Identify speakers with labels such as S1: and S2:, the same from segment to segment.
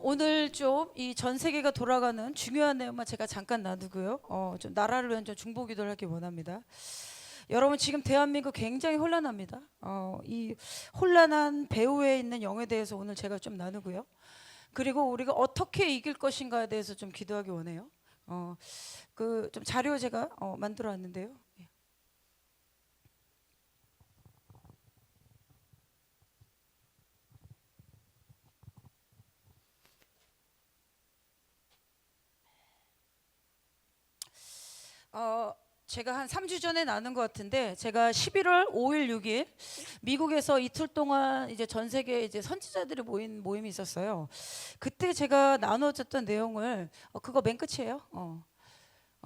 S1: 오늘 좀 이 전 세계가 돌아가는 중요한 내용만 제가 잠깐 나누고요. 좀 나라를 위한 좀 중보기도를 하기 원합니다. 여러분 지금 대한민국 굉장히 혼란합니다. 이 혼란한 배후에 있는 영에 대해서 오늘 제가 좀 나누고요. 그리고 우리가 어떻게 이길 것인가에 대해서 좀 기도하기 원해요. 그 좀 자료 제가 만들어 왔는데요. 어, 제가 한 3주 전에 나눈 것 같은데 제가 11월 5일, 6일 미국에서 이틀 동안 이제 전 세계 이제 선지자들이 모인 모임이 있었어요. 그때 제가 나눠줬던 내용을 그거 맨 끝이에요.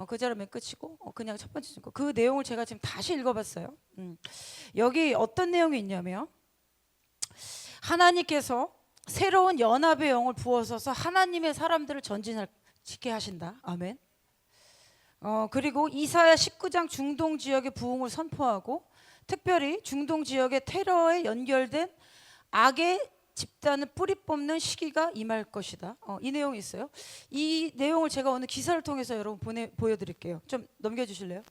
S1: 그 자료 맨 끝이고 그냥 첫 번째 거. 그 내용을 제가 지금 다시 읽어봤어요. 여기 어떤 내용이 있냐면 하나님께서 새로운 연합의 영을 부어서서 하나님의 사람들을 전진하게 하신다. 아멘. 그리고 이사야 19장 중동 지역의 부흥을 선포하고 특별히 중동 지역의 테러에 연결된 악의 집단을 뿌리 뽑는 시기가 임할 것이다. 이 내용이 있어요. 이 내용을 제가 오늘 기사를 통해서 여러분 보여드릴게요. 좀 넘겨주실래요?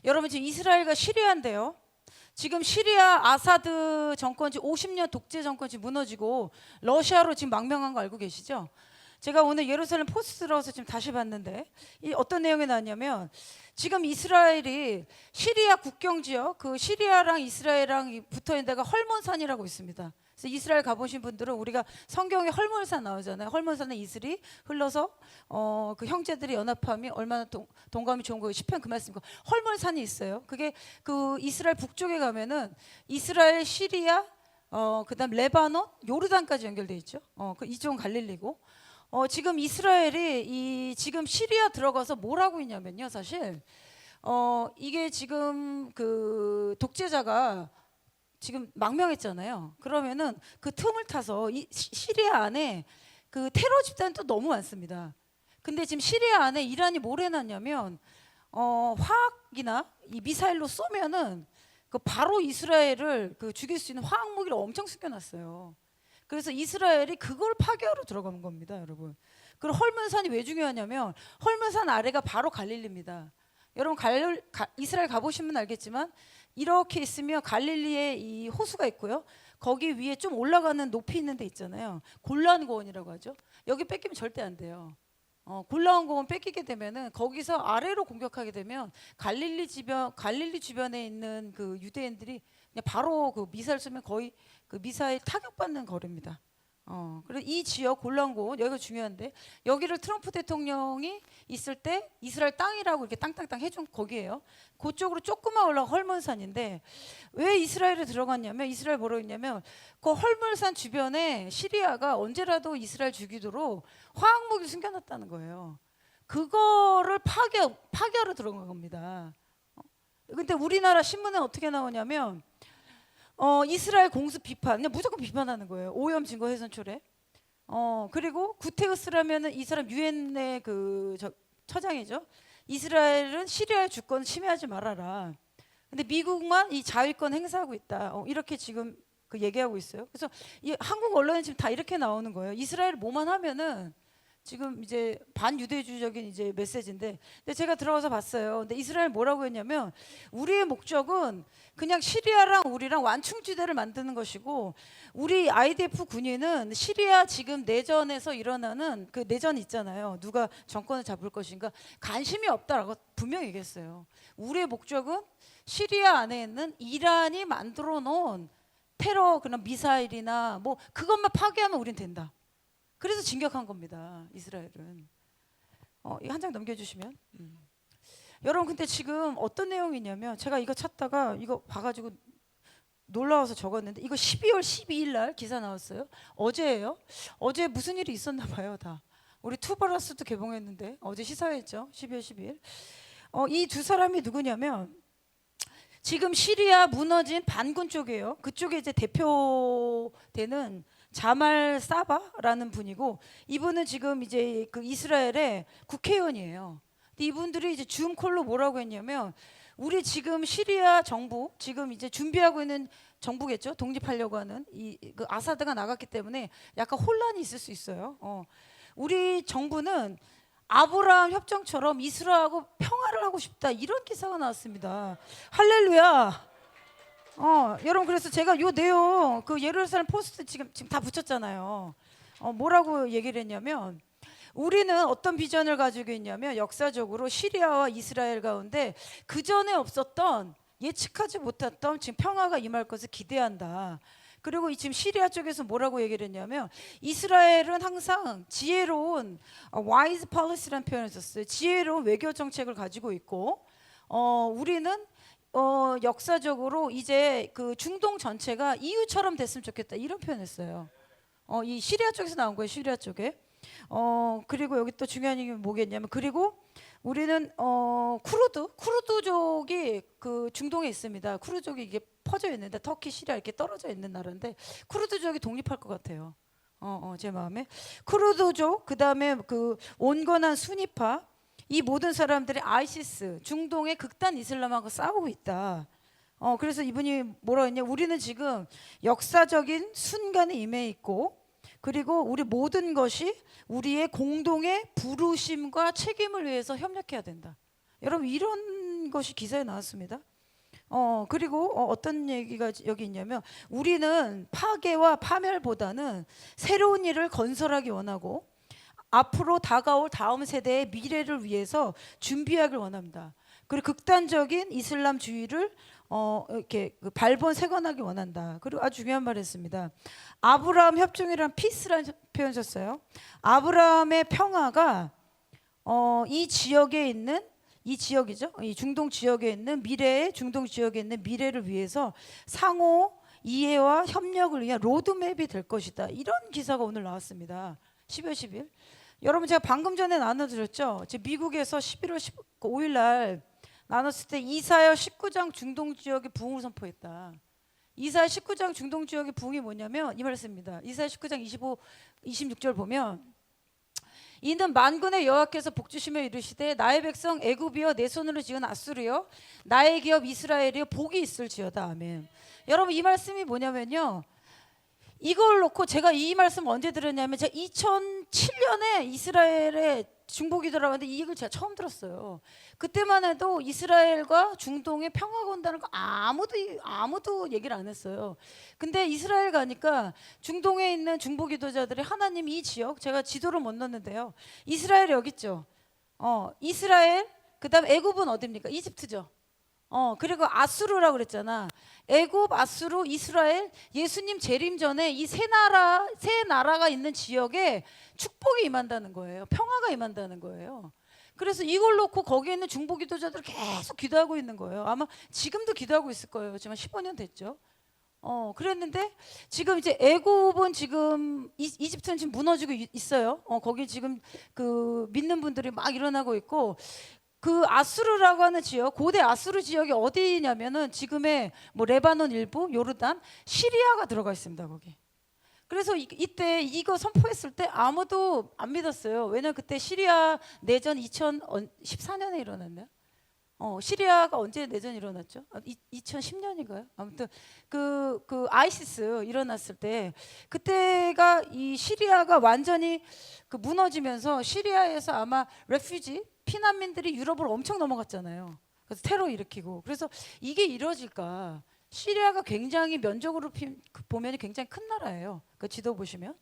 S1: 여러분 지금 이스라엘과 시리아인데요. 지금 시리아 아사드 정권지 50년 독재 정권지 무너지고 러시아로 지금 망명한 거 알고 계시죠? 제가 오늘 예루살렘 포스트 들어서 지금 다시 봤는데 이 어떤 내용이 나왔냐면 지금 이스라엘이 시리아 국경 지역 그 시리아랑 이스라엘랑 붙어 있는 데가 헐몬산이라고 있습니다. 그래서 이스라엘 가보신 분들은 우리가 성경에 헐몬산 나오잖아요. 헐몬산에 이슬이 흘러서 그 형제들이 연합함이 얼마나 동감이 좋은 거예요. 시편 그 말씀이고 헐몬산이 있어요. 그게 그 이스라엘 북쪽에 가면은 이스라엘, 시리아, 그다음 레바논, 요르단까지 연결돼 있죠. 그 이쪽은 갈릴리고. 지금 이스라엘이 지금 시리아 들어가서 뭘 하고 있냐면요, 사실 이게 지금 그 독재자가 지금 망명했잖아요. 그러면은 그 틈을 타서 이 시리아 안에 그 테러 집단도 너무 많습니다. 근데 지금 시리아 안에 이란이 뭘 해놨냐면 화학이나 이 미사일로 쏘면은 그 바로 이스라엘을 그 죽일 수 있는 화학 무기를 엄청 숨겨놨어요. 그래서 이스라엘이 그걸 파괴하러 들어가는 겁니다, 여러분. 그리고 헐문산이 왜 중요하냐면 헐문산 아래가 바로 갈릴리입니다. 여러분 이스라엘 가보시면 알겠지만 이렇게 있으면 갈릴리에 이 호수가 있고요. 거기 위에 좀 올라가는 높이 있는 데 있잖아요. 골란 고원이라고 하죠. 여기 뺏기면 절대 안 돼요. 골란 고원 뺏기게 되면은 거기서 아래로 공격하게 되면 갈릴리 주변에 있는 그 유대인들이 그냥 바로 그 미사일 쏘면 거의 그 미사일 타격받는 거리입니다. 그리고 이 지역 골란고원 여기가 중요한데 여기를 트럼프 대통령이 있을 때 이스라엘 땅이라고 이렇게 땅땅땅 해준 거기에요. 그쪽으로 조금만 올라가 헐몬산인데 왜 이스라엘에 들어갔냐면 이스라엘 뭐라고 했냐면 그 헐몬산 주변에 시리아가 언제라도 이스라엘 죽이도록 화학무기를 숨겨놨다는 거예요. 그거를 파괴하러 들어간 겁니다. 근데 우리나라 신문에 어떻게 나오냐면 이스라엘 공습 비판, 그냥 무조건 비판하는 거예요. 오염 증거 훼손 초래. 그리고 구테우스라면은 이 사람 유엔의 그 처장이죠. 이스라엘은 시리아의 주권 침해하지 말아라. 근데 미국만 이 자위권 행사하고 있다. 이렇게 지금 그 얘기하고 있어요. 그래서 이 한국 언론은 지금 다 이렇게 나오는 거예요. 이스라엘 뭐만 하면은 지금 이제 반유대주의적인 이제 메시지인데, 근데 제가 들어가서 봤어요. 근데 이스라엘 뭐라고 했냐면 우리의 목적은 그냥 시리아랑 우리랑 완충지대를 만드는 것이고 우리 IDF 군인은 시리아 지금 내전에서 일어나는 그 내전 있잖아요. 누가 정권을 잡을 것인가 관심이 없다라고 분명히 얘기했어요. 우리의 목적은 시리아 안에 있는 이란이 만들어 놓은 테러 그런 미사일이나 뭐 그것만 파괴하면 우린 된다. 그래서 진격한 겁니다, 이스라엘은. 이 한 장 넘겨주시면. 여러분 근데 지금 어떤 내용이냐면 제가 이거 찾다가 이거 봐가지고 놀라워서 적었는데 이거 12월 12일 날 기사 나왔어요. 어제예요. 어제 무슨 일이 있었나 봐요, 다. 우리 투바라스도 개봉했는데 어제 시사회했죠. 12월 12일. 이 두 사람이 누구냐면 지금 시리아 무너진 반군 쪽이에요. 그쪽에 이제 대표되는 자말 사바라는 분이고 이분은 지금 이제 그 이스라엘의 국회의원이에요. 근데 이분들이 이제 줌 콜로 뭐라고 했냐면 우리 지금 시리아 정부 지금 이제 준비하고 있는 정부겠죠. 독립하려고 하는 그 아사드가 나갔기 때문에 약간 혼란이 있을 수 있어요. 우리 정부는 아브라함 협정처럼 이스라엘하고 평화를 하고 싶다 이런 기사가 나왔습니다. 할렐루야. 여러분 그래서 제가 요 내용 그 예루살렘 포스트 지금 다 붙였잖아요. 뭐라고 얘기를 했냐면 우리는 어떤 비전을 가지고 있냐면 역사적으로 시리아와 이스라엘 가운데 그 전에 없었던 예측하지 못했던 지금 평화가 임할 것을 기대한다. 그리고 지금 시리아 쪽에서 뭐라고 얘기를 했냐면 이스라엘은 항상 지혜로운 wise policy라는 표현을 썼어요. 지혜로운 외교 정책을 가지고 있고 우리는 역사적으로 이제 그 중동 전체가 EU처럼 됐으면 좋겠다 이런 표현했어요. 이 시리아 쪽에서 나온 거예요. 시리아 쪽에. 그리고 여기 또 중요한 게 뭐겠냐면 그리고 우리는 쿠르드족이 그 중동에 있습니다. 쿠르드족이 이게 퍼져 있는데 터키, 시리아 이렇게 떨어져 있는 나라인데 쿠르드족이 독립할 것 같아요. 제 마음에 쿠르드족 그다음에 그 온건한 수니파 이 모든 사람들이 아이시스 중동의 극단 이슬람하고 싸우고 있다. 그래서 이분이 뭐라 했냐? 우리는 지금 역사적인 순간에 임해 있고 그리고 우리 모든 것이 우리의 공동의 부르심과 책임을 위해서 협력해야 된다. 여러분 이런 것이 기사에 나왔습니다. 그리고 어떤 얘기가 여기 있냐면 우리는 파괴와 파멸보다는 새로운 일을 건설하기 원하고 앞으로 다가올 다음 세대의 미래를 위해서 준비하길 원합니다. 그리고 극단적인 이슬람주의를 이렇게 발본색원하기 원한다. 그리고 아주 중요한 말을 했습니다. 아브라함 협정이란 피스라는 표현 썼어요. 아브라함의 평화가 이 지역에 있는 이 지역이죠. 이 중동 지역에 있는 미래의 중동 지역에 있는 미래를 위해서 상호 이해와 협력을 위한 로드맵이 될 것이다. 이런 기사가 오늘 나왔습니다. 12월 10일. 여러분 제가 방금 전에 나눠드렸죠. 미국에서 11월 15일 날 나눴을 때 이사야 19장 중동 지역의 부흥을 선포했다. 이사야 19장 중동 지역의 부흥이 뭐냐면 이 말씀입니다. 이사야 19장 25, 26절 보면 이는 만군의 여호와께서 복주시며 이르시되 나의 백성 애굽이여 내 손으로 지은 아수르여 나의 기업 이스라엘이여 복이 있을지어다. 아멘. 여러분 이 말씀이 뭐냐면요. 이걸 놓고 제가 이 말씀 언제 들었냐면 제가 2007년에 이스라엘에 중보기 들어갔는데 이 얘기를 제가 처음 들었어요. 그때만 해도 이스라엘과 중동에 평화가 온다는 거 아무도 얘기를 안 했어요. 근데 이스라엘 가니까 중동에 있는 중보기도자들이 하나님 이 지역 제가 지도를 못 넣었는데요. 이스라엘 여기 있죠. 이스라엘 그다음 애굽은 어디입니까? 이집트죠. 그리고 아수르라고 그랬잖아. 애굽, 아수르, 이스라엘, 예수님 재림 전에 이 세 나라가 있는 지역에 축복이 임한다는 거예요. 평화가 임한다는 거예요. 그래서 이걸 놓고 거기에 있는 중보 기도자들이 계속 기도하고 있는 거예요. 아마 지금도 기도하고 있을 거예요. 지금 15년 됐죠. 그랬는데 지금 이제 애굽은 지금 이집트는 지금 무너지고 있어요. 거기 지금 그 믿는 분들이 막 일어나고 있고 그 아수르라고 하는 지역, 고대 아수르 지역이 어디냐면은 지금의 뭐 레바논 일부, 요르단, 시리아가 들어가 있습니다 거기. 그래서 이때 이거 선포했을 때 아무도 안 믿었어요. 왜냐면 그때 시리아 내전 2014년에 일어났나요? 시리아가 언제 내전이 일어났죠? 2010년인가요? 아무튼 그 아이시스 일어났을 때 그때가 이 시리아가 완전히 그 무너지면서 시리아에서 아마 레퓨지 피난민들이 유럽으로 엄청 넘어갔잖아요. 그래서 테러 일으키고 그래서 이게 이루어질까? 시리아가 굉장히 면적으로 보면 굉장히 큰 나라예요. 그 지도 보시면.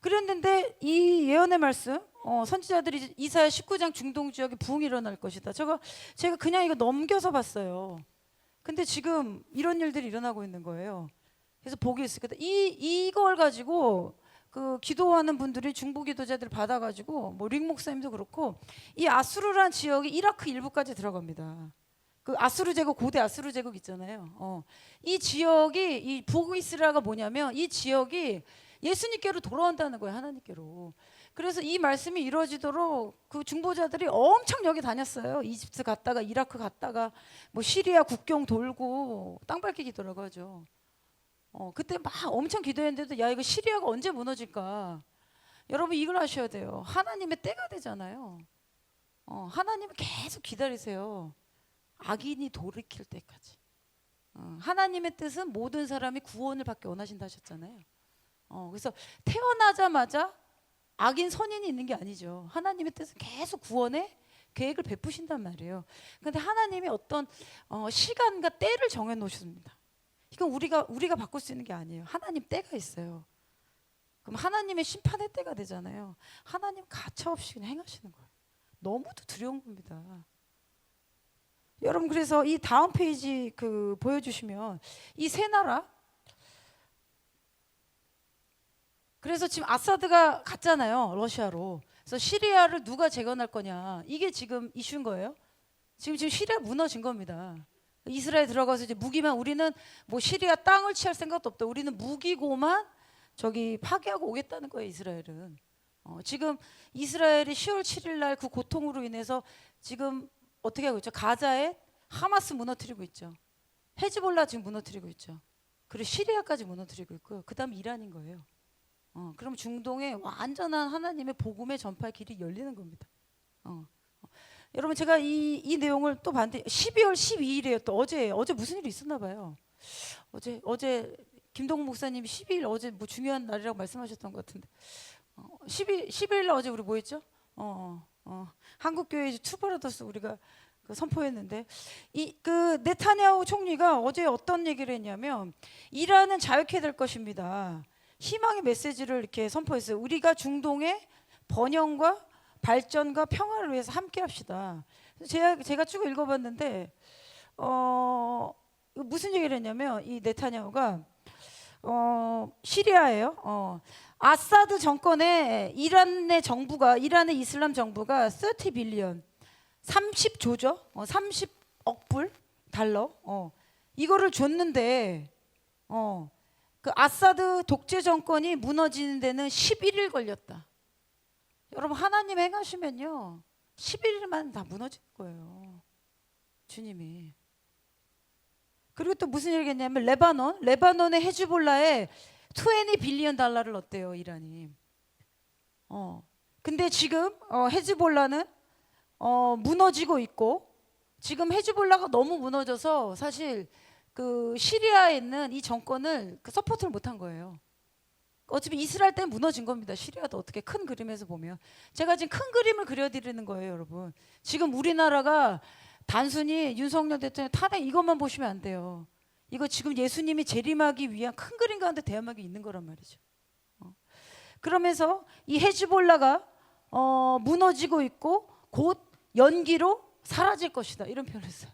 S1: 그랬는데 이 예언의 말씀 선지자들이 이사야 19장 중동 지역에 부흥이 일어날 것이다. 제가 그냥 이거 넘겨서 봤어요. 근데 지금 이런 일들이 일어나고 있는 거예요. 그래서 복이 있을 거다. 이걸 가지고 그 기도하는 분들이 중보 기도자들 받아가지고 뭐 릭 목사님도 그렇고 이 아수르란 지역이 이라크 일부까지 들어갑니다. 그 아수르 제국 고대 아수르 제국 있잖아요. 이 지역이 이 북이스라엘가 뭐냐면 이 지역이 예수님께로 돌아온다는 거예요. 하나님께로. 그래서 이 말씀이 이루어지도록 그 중보자들이 엄청 여기 다녔어요. 이집트 갔다가 이라크 갔다가 뭐 시리아 국경 돌고 땅 밟기 기도라고 하죠. 그때 막 엄청 기도했는데도 야 이거 시리아가 언제 무너질까? 여러분 이걸 아셔야 돼요. 하나님의 때가 되잖아요. 하나님은 계속 기다리세요. 악인이 돌이킬 때까지. 하나님의 뜻은 모든 사람이 구원을 받기 원하신다 하셨잖아요. 그래서 태어나자마자 악인 선인이 있는 게 아니죠. 하나님의 뜻은 계속 구원의 계획을 베푸신단 말이에요. 그런데 하나님이 어떤 시간과 때를 정해 놓으셨습니다. 이건 우리가 바꿀 수 있는 게 아니에요. 하나님 때가 있어요. 그럼 하나님의 심판의 때가 되잖아요. 하나님 가차없이 그냥 행하시는 거예요. 너무도 두려운 겁니다. 여러분, 그래서 이 다음 페이지 보여주시면 이 세 나라, 그래서 지금 아사드가 갔잖아요, 러시아로. 그래서 시리아를 누가 재건할 거냐, 이게 지금 이슈인 거예요. 지금 시리아 무너진 겁니다. 이스라엘 들어가서 이제 무기만, 우리는 뭐 시리아 땅을 취할 생각도 없다. 우리는 무기고만 저기 파괴하고 오겠다는 거예요, 이스라엘은. 지금 이스라엘이 10월 7일 날 그 고통으로 인해서 지금 어떻게 하고 있죠? 가자에 하마스 무너뜨리고 있죠. 헤즈볼라 지금 무너뜨리고 있죠. 그리고 시리아까지 무너뜨리고 있고요. 그 다음 이란인 거예요. 그럼 중동에 완전한 하나님의 복음의 전파의 길이 열리는 겁니다. 여러분, 제가 이 내용을 또 봤는데 12월 12일이에요. 또 어제 무슨 일이 있었나 봐요. 어제 김동국 목사님이 12일 어제 뭐 중요한 날이라고 말씀하셨던 것 같은데 12일 날 어제 우리 뭐 했죠? 한국교회 투브라더스 우리가 선포했는데 네타냐후 총리가 어제 어떤 얘기를 했냐면 이란은 자유케 될 것입니다. 희망의 메시지를 이렇게 선포했어요. 우리가 중동의 번영과 발전과 평화를 위해서 함께합시다. 제가 쭉 읽어봤는데 무슨 얘기를 했냐면 이 네타냐후가 시리아예요. 아사드 정권의 이란의 이슬람 정부가 30 빌리언 30조죠. 30억 불 달러 이거를 줬는데 그 아사드 독재 정권이 무너지는 데는 11일 걸렸다. 여러분, 하나님 행하시면요 11일만 다 무너질 거예요, 주님이. 그리고 또 무슨 얘기했냐면 레바논의 헤즈볼라에 20 빌리언 달러를 넣었대요, 이란이. 근데 지금 헤즈볼라는 무너지고 있고, 지금 헤즈볼라가 너무 무너져서 사실 그 시리아에 있는 이 정권을 서포트를 못한 거예요. 어차피 이스라엘 때문에 무너진 겁니다. 시리아도 어떻게 큰 그림에서 보면. 제가 지금 큰 그림을 그려드리는 거예요, 여러분. 지금 우리나라가 단순히 윤석열 대통령 탄핵 이것만 보시면 안 돼요. 이거 지금 예수님이 재림하기 위한 큰 그림 가운데 대함하게 있는 거란 말이죠. 그러면서 이 헤즈볼라가 무너지고 있고 곧 연기로 사라질 것이다, 이런 표현을 했어요.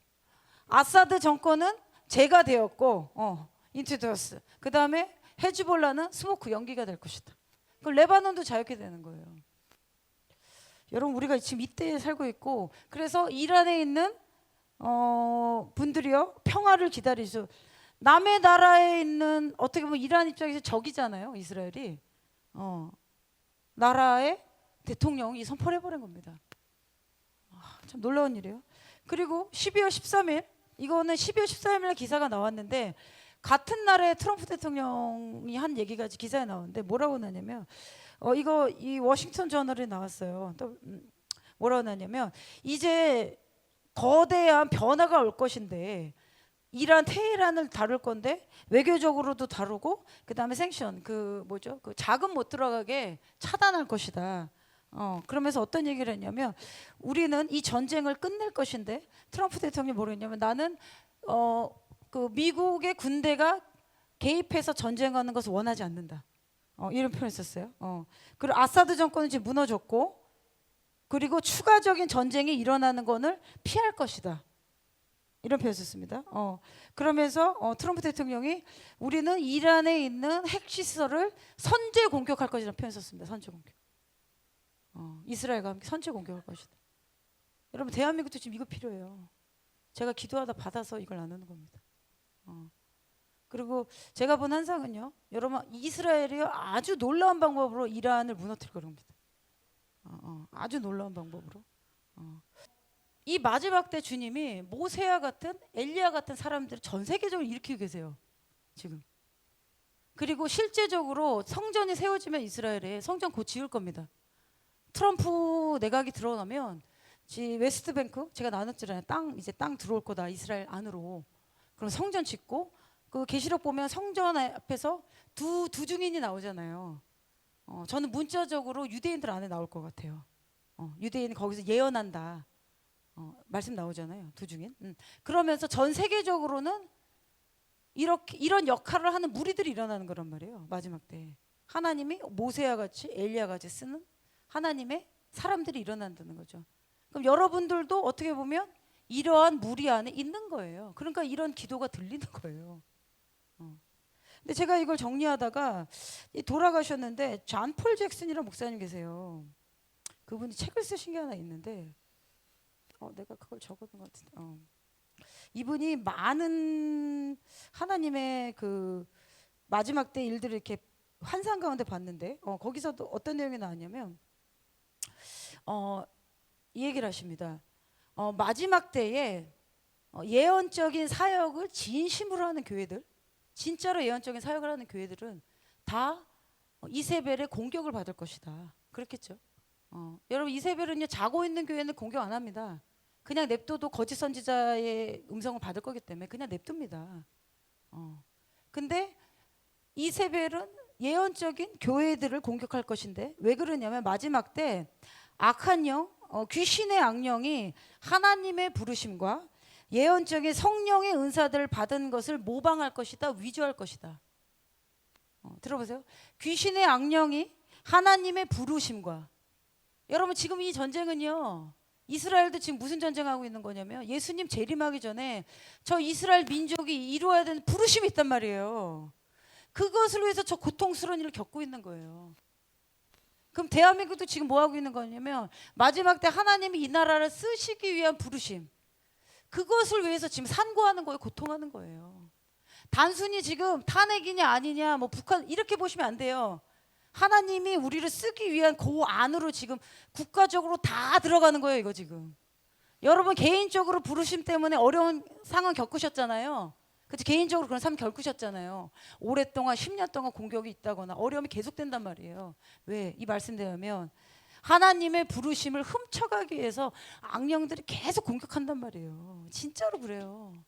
S1: 아사드 정권은 재가 되었고 인트로듀스, 그 다음에 헤즈볼라는 스모크, 연기가 될 것이다. 그럼 레바논도 자유케 되는 거예요. 여러분, 우리가 지금 이때에 살고 있고, 그래서 이란에 있는 분들이요 평화를 기다리죠. 남의 나라에 있는, 어떻게 보면 이란 입장에서 적이잖아요, 이스라엘이. 나라의 대통령이 선포를 해버린 겁니다. 참 놀라운 일이에요. 그리고 12월 13일, 이거는 12월 13일 기사가 나왔는데, 같은 날에 트럼프 대통령이 한 얘기가 기사에 나오는데 뭐라고 나냐면 이 워싱턴 저널에 나왔어요. 또 뭐라고 나냐면 이제 거대한 변화가 올 것인데, 이란 테헤란을 다룰 건데 외교적으로도 다루고, 그 다음에 생션 그 자금 못 들어가게 차단할 것이다. 그러면서 어떤 얘기를 했냐면, 우리는 이 전쟁을 끝낼 것인데, 트럼프 대통령이 뭐라 했냐면, 나는 그 미국의 군대가 개입해서 전쟁하는 것을 원하지 않는다. 이런 표현을 썼어요. 그리고 아사드 정권은 이제 무너졌고, 그리고 추가적인 전쟁이 일어나는 것을 피할 것이다, 이런 표현을 썼습니다. 그러면서 트럼프 대통령이 우리는 이란에 있는 핵시설을 선제 공격할 것이라는 표현을 썼습니다. 선제 공격. 이스라엘과 함께 선제 공격할 것이다. 여러분, 대한민국도 지금 이거 필요해요. 제가 기도하다 받아서 이걸 나누는 겁니다. 그리고 제가 본 환상은요, 여러분, 이스라엘이 아주 놀라운 방법으로 이란을 무너뜨릴 겁니다. 아주 놀라운 방법으로. 이 마지막 때 주님이 모세와 같은, 엘리야 같은 사람들을 전 세계적으로 일으키고 계세요, 지금. 그리고 실제적으로 성전이 세워지면 이스라엘에 성전 곧 지을 겁니다. 트럼프 내각이 들어가면 웨스트뱅크 제가 나눴잖아요. 이제 땅 들어올 거다 이스라엘 안으로. 그럼 성전 짓고 그 계시록 보면 성전 앞에서 두 증인이 나오잖아요. 저는 문자적으로 유대인들 안에 나올 것 같아요. 유대인 거기서 예언한다. 말씀 나오잖아요. 두 증인. 그러면서 전 세계적으로는 이런 역할을 하는 무리들이 일어나는 거란 말이에요. 마지막 때 하나님이 모세와 같이 엘리야 같이 쓰는 하나님의 사람들이 일어난다는 거죠. 그럼 여러분들도 어떻게 보면 이러한 무리 안에 있는 거예요. 그러니까 이런 기도가 들리는 거예요. 근데 제가 이걸 정리하다가 돌아가셨는데 존 폴 잭슨이라는 목사님 계세요. 그분이 책을 쓰신 게 하나 있는데 내가 그걸 적어둔 것 같은데 이분이 많은 하나님의 그 마지막 때 일들을 이렇게 환상 가운데 봤는데 거기서도 어떤 내용이 나왔냐면 이 얘기를 하십니다. 마지막 때에 예언적인 사역을 진심으로 하는 교회들, 진짜로 예언적인 사역을 하는 교회들은 다 이세벨의 공격을 받을 것이다. 그렇겠죠. 여러분 이세벨은요 자고 있는 교회는 공격 안 합니다. 그냥 냅둬도 거짓 선지자의 음성을 받을 거기 때문에 그냥 냅둡니다. 근데 이세벨은 예언적인 교회들을 공격할 것인데 왜 그러냐면 마지막 때 악한 영, 귀신의 악령이 하나님의 부르심과 예언적인 성령의 은사들을 받은 것을 모방할 것이다, 위조할 것이다. 들어보세요. 귀신의 악령이 하나님의 부르심과 여러분 지금 이 전쟁은요. 이스라엘도 지금 무슨 전쟁하고 있는 거냐면 예수님 재림하기 전에 저 이스라엘 민족이 이루어야 되는 부르심이 있단 말이에요. 그것을 위해서 저 고통스러운 일을 겪고 있는 거예요. 그럼 대한민국도 지금 뭐 하고 있는 거냐면 마지막 때 하나님이 이 나라를 쓰시기 위한 부르심 그것을 위해서 지금 산고하는 거예요. 고통하는 거예요. 단순히 지금 탄핵이냐 아니냐 뭐 북한 이렇게 보시면 안 돼요. 하나님이 우리를 쓰기 위한 그 안으로 지금 국가적으로 다 들어가는 거예요. 이거 지금 여러분 개인적으로 부르심 때문에 어려운 상황 겪으셨잖아요. 그치? 개인적으로 그런 삶 겪으셨잖아요. 오랫동안 10년 동안 공격이 있다거나 어려움이 계속된단 말이에요. 왜? 이 말씀대로면 하나님의 부르심을 훔쳐가기 위해서 악령들이 계속 공격한단 말이에요. 진짜로 그래요.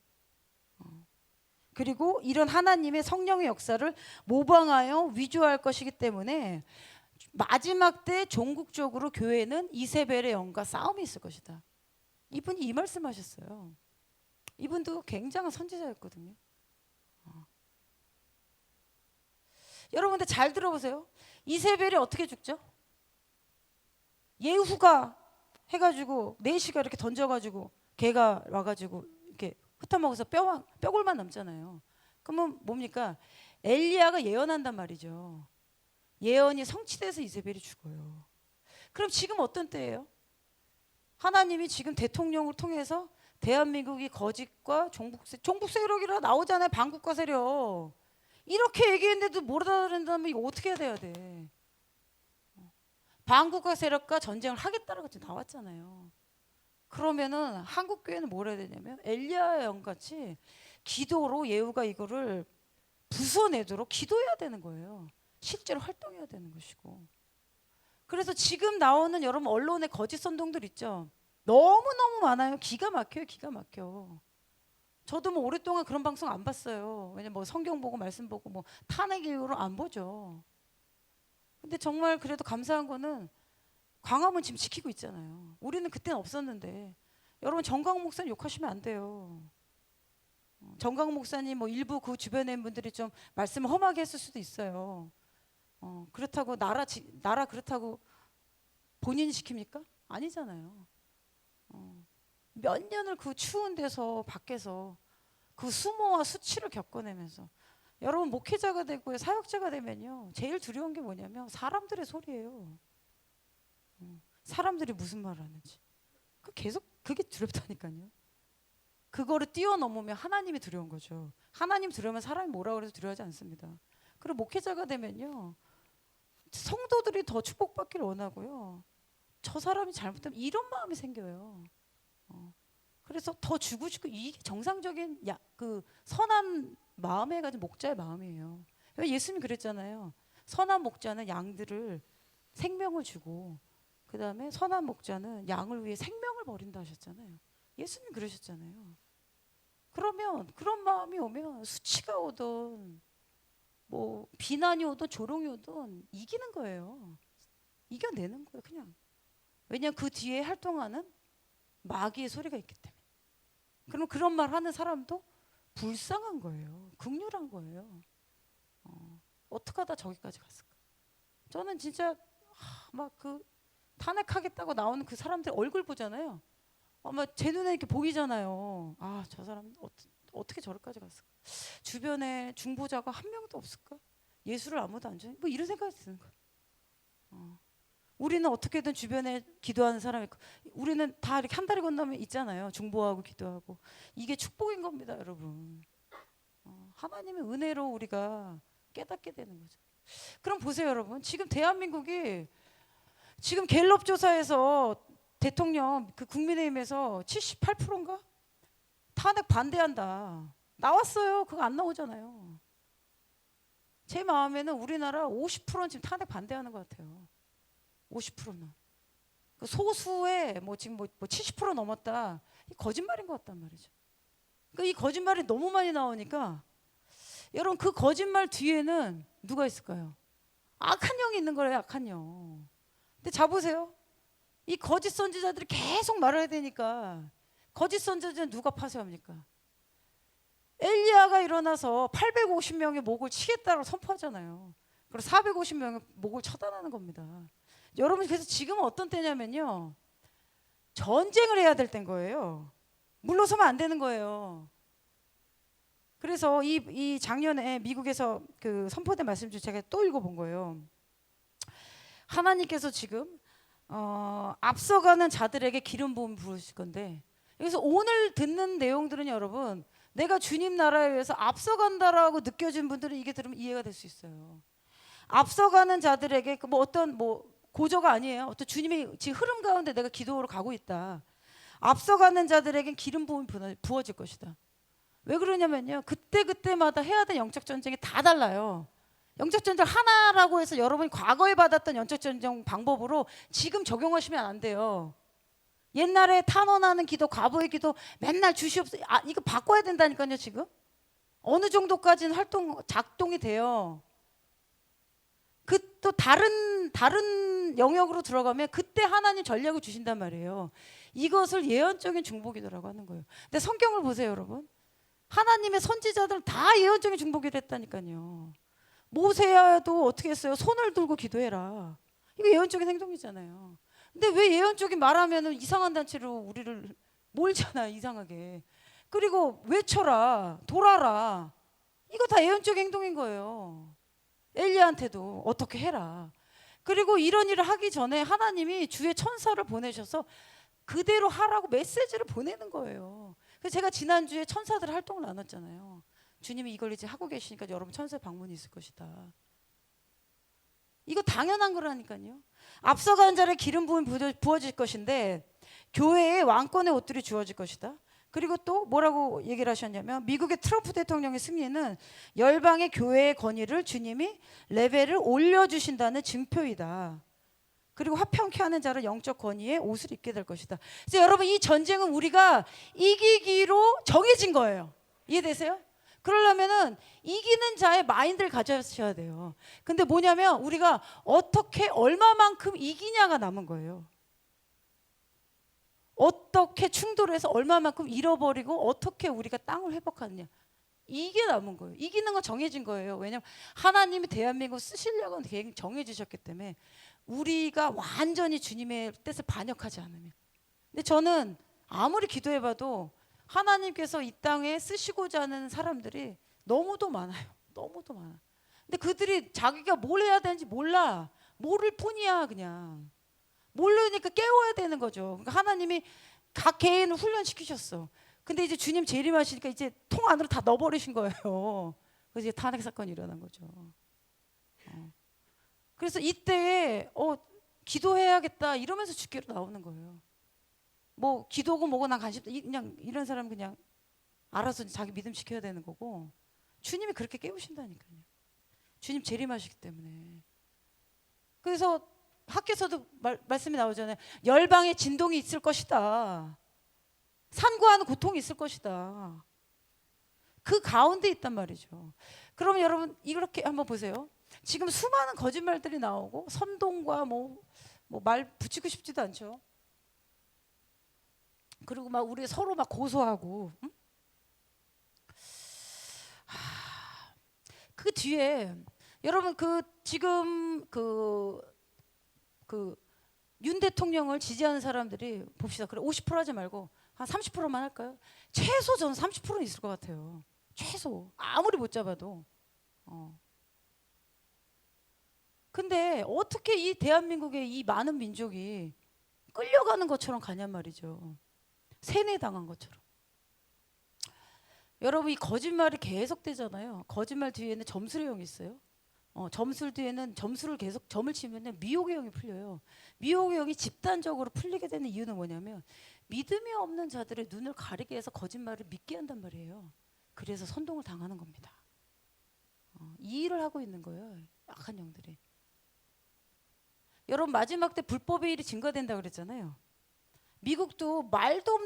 S1: 그리고 이런 하나님의 성령의 역사를 모방하여 위조할 것이기 때문에 마지막 때 종국적으로 교회는 이세벨의 영과 싸움이 있을 것이다. 이분이 이 말씀하셨어요. 이분도 굉장한 선지자였거든요. 여러분들 잘 들어보세요. 이세벨이 어떻게 죽죠? 예후가 해가지고 네시가 이렇게 던져가지고 개가 와가지고 이렇게 흩어먹어서 뼈골만 남잖아요. 그러면 뭡니까? 엘리야가 예언한단 말이죠. 예언이 성취돼서 이세벨이 죽어요. 그럼 지금 어떤 때예요? 하나님이 지금 대통령을 통해서 대한민국이 거짓과 종북 세력이라 나오잖아요. 반국가 세력. 이렇게 얘기했는데도 못 알아듣는다면 이거 어떻게 해야 돼? 반국가 세력과 전쟁을 하겠다라고 나왔잖아요. 그러면은 한국 교회는 뭘 해야 되냐면 엘리야의 영같이 기도로 예후가 이거를 부숴내도록 기도해야 되는 거예요. 실제로 활동해야 되는 것이고. 그래서 지금 나오는 여러분 언론의 거짓 선동들 있죠. 너무너무 많아요. 기가 막혀요. 기가 막혀. 저도 뭐 오랫동안 그런 방송 안 봤어요. 왜냐면 뭐 성경 보고 말씀 보고 뭐 탄핵 이후로 안 보죠. 근데 정말 그래도 감사한 거는 광화문 지금 지키고 있잖아요. 우리는 그때는 없었는데. 여러분 정광훈 목사님 욕하시면 안 돼요. 정광훈 목사님 뭐 일부 그 주변의 분들이 좀 말씀을 험하게 했을 수도 있어요. 그렇다고 나라 그렇다고 본인이 지킵니까? 아니잖아요. 몇 년을 그 추운 데서 밖에서 그 수모와 수치를 겪어내면서 여러분 목회자가 되고 사역자가 되면요 제일 두려운 게 뭐냐면 사람들의 소리예요. 사람들이 무슨 말을 하는지 계속 그게 두렵다니까요. 그거를 뛰어넘으면 하나님이 두려운 거죠. 하나님 두려우면 사람이 뭐라 그래도 두려워하지 않습니다. 그리고 목회자가 되면요 성도들이 더 축복받기를 원하고요. 저 사람이 잘못되면 이런 마음이 생겨요. 그래서 더 주고 싶고 이게 정상적인 그 선한 마음에 가진 목자의 마음이에요. 예수님이 그랬잖아요. 선한 목자는 양들을 생명을 주고 그 다음에 선한 목자는 양을 위해 생명을 사랑을 버린다 하셨잖아요. 예수님 그러셨잖아요. 그러면 그런 마음이 오면 수치가 오든 뭐 비난이 오든 조롱이 오든 이기는 거예요. 이겨내는 거예요, 그냥. 왜냐면 그 뒤에 활동하는 마귀의 소리가 있기 때문에. 그럼 그런 말 하는 사람도 불쌍한 거예요. 극률한 거예요. 어떻게 하다 저기까지 갔을까? 저는 진짜 막 그 탄핵하겠다고 나오는 그 사람들 얼굴 보잖아요. 아마 제 눈에 이렇게 보이잖아요. 아, 저 사람 어떻게 저기까지 갔을까? 주변에 중보자가 한 명도 없을까? 예수를 아무도 안 주니? 뭐 이런 생각이 드는 거예요. 우리는 어떻게든 주변에 기도하는 사람이 있고, 우리는 다 이렇게 한 다리 건너면 있잖아요. 중보하고 기도하고. 이게 축복인 겁니다, 여러분. 하나님의 은혜로 우리가 깨닫게 되는 거죠. 그럼 보세요, 여러분. 지금 대한민국이 지금 갤럽 조사에서 대통령 그 국민의힘에서 78%인가 탄핵 반대한다 나왔어요. 그거 안 나오잖아요. 제 마음에는 우리나라 50%는 지금 탄핵 반대하는 것 같아요. 50%는 그 소수의 뭐 지금 뭐 70% 넘었다. 이 거짓말인 것 같단 말이죠. 그러니까 이 거짓말이 너무 많이 나오니까 여러분 그 거짓말 뒤에는 누가 있을까요? 악한 영이 있는 거예요. 악한 영. 근데 자보세요. 이 거짓 선지자들이 계속 말해야 되니까 거짓 선지자는 누가 파쇄합니까? 엘리야가 일어나서 850명의 목을 치겠다고 선포하잖아요. 그리고 450명의 목을 처단하는 겁니다. 여러분 그래서 지금은 어떤 때냐면요. 전쟁을 해야 될 때인 거예요. 물러서면 안 되는 거예요. 그래서 이 작년에 미국에서 그 선포된 말씀 중 제가 또 읽어본 거예요. 하나님께서 지금 앞서가는 자들에게 기름 부음 부으실 건데 여기서 오늘 듣는 내용들은 여러분 내가 주님 나라에 위해서 앞서간다라고 느껴진 분들은 이게 들으면 이해가 될 수 있어요. 앞서가는 자들에게 뭐 어떤 뭐 고저가 아니에요. 어떤 주님의 지금 흐름 가운데 내가 기도로 가고 있다. 앞서가는 자들에겐 기름 부음이 부어질 것이다. 왜 그러냐면요. 그때마다 해야 될 영적 전쟁이 다 달라요. 영적 전쟁 하나라고 해서 여러분이 과거에 받았던 영적 전쟁 방법으로 지금 적용하시면 안 돼요. 옛날에 탄원하는 기도, 과부의 기도 맨날 주시옵소서. 이거 바꿔야 된다니까요, 지금. 어느 정도까지는 작동이 돼요. 그 또 다른 영역으로 들어가면 그때 하나님 전략을 주신단 말이에요. 이것을 예언적인 중보기도라고 하는 거예요. 근데 성경을 보세요, 여러분. 하나님의 선지자들 다 예언적인 중보기도 했다니까요. 모세야도 어떻게 했어요? 손을 들고 기도해라. 이거 예언적인 행동이잖아요. 근데 왜 예언적인 말하면 이상한 단체로 우리를 몰잖아, 이상하게. 그리고 외쳐라, 돌아라. 이거 다 예언적인 행동인 거예요. 엘리야한테도 어떻게 해라. 그리고 이런 일을 하기 전에 하나님이 주의 천사를 보내셔서 그대로 하라고 메시지를 보내는 거예요. 그래서 제가 지난주에 천사들 활동을 나눴잖아요. 주님이 이걸 이제 하고 계시니까 여러분 천사의 방문이 있을 것이다. 이거 당연한 거라니까요. 앞서가는 자를 기름 부음이 부어질 것인데 교회에 왕권의 옷들이 주어질 것이다. 그리고 또 뭐라고 얘기를 하셨냐면 미국의 트럼프 대통령의 승리는 열방의 교회의 권위를 주님이 레벨을 올려주신다는 증표이다. 그리고 화평케 하는 자를 영적 권위의 옷을 입게 될 것이다. 그래서 여러분 이 전쟁은 우리가 이기기로 정해진 거예요. 이해되세요? 그러려면은 이기는 자의 마인드를 가져셔야 돼요. 근데 뭐냐면 우리가 어떻게 얼마만큼 이기냐가 남은 거예요. 어떻게 충돌해서 얼마만큼 잃어버리고 어떻게 우리가 땅을 회복하느냐. 이게 남은 거예요. 이기는 건 정해진 거예요. 왜냐하면 하나님이 대한민국 쓰시려고 정해주셨기 때문에 우리가 완전히 주님의 뜻을 반역하지 않으면. 근데 저는 아무리 기도해봐도 하나님께서 이 땅에 쓰시고자 하는 사람들이 너무도 많아요. 너무도 많아. 근데 그들이 자기가 뭘 해야 되는지 몰라. 모를 뿐이야 그냥. 모르니까 깨워야 되는 거죠. 그러니까 하나님이 각 개인을 훈련시키셨어. 근데 이제 주님 재림하시니까 이제 통 안으로 다 넣어버리신 거예요. 그래서 이제 탄핵 사건이 일어난 거죠. 그래서 이때에 기도해야겠다 이러면서 주께로 나오는 거예요. 뭐 기도고 뭐고 난 관심 그냥 이런 사람 그냥 알아서 자기 믿음 지켜야 되는 거고 주님이 그렇게 깨우신다니까요. 주님 재림하시기 때문에. 그래서 학교에서도 말씀이 나오잖아요. 열방의 진동이 있을 것이다. 산구하는 고통이 있을 것이다. 그 가운데 있단 말이죠. 그러면 여러분 이렇게 한번 보세요. 지금 수많은 거짓말들이 나오고 선동과 뭐 말 붙이고 싶지도 않죠. 그리고 막 우리 서로 막 고소하고, 응? 그 뒤에 여러분 그 지금 윤 대통령을 지지하는 사람들이 봅시다. 그래 50% 하지 말고 한 30%만 할까요? 최소 저는 30%는 있을 것 같아요. 최소 아무리 못 잡아도. 근데 어떻게 이 대한민국의 이 많은 민족이 끌려가는 것처럼 가냔 말이죠. 세뇌당한 것처럼. 여러분 이 거짓말이 계속되잖아요. 거짓말 뒤에는 점수의 영이 있어요. 점술 뒤에는 점수를 계속 점을 치면 미혹의 영이 풀려요. 미혹의 영이 집단적으로 풀리게 되는 이유는 뭐냐면 믿음이 없는 자들의 눈을 가리게 해서 거짓말을 믿게 한단 말이에요. 그래서 선동을 당하는 겁니다. 이 일을 하고 있는 거예요. 악한 영들이. 여러분 마지막 때 불법의 일이 증가된다고 그랬잖아요. 미국도 말도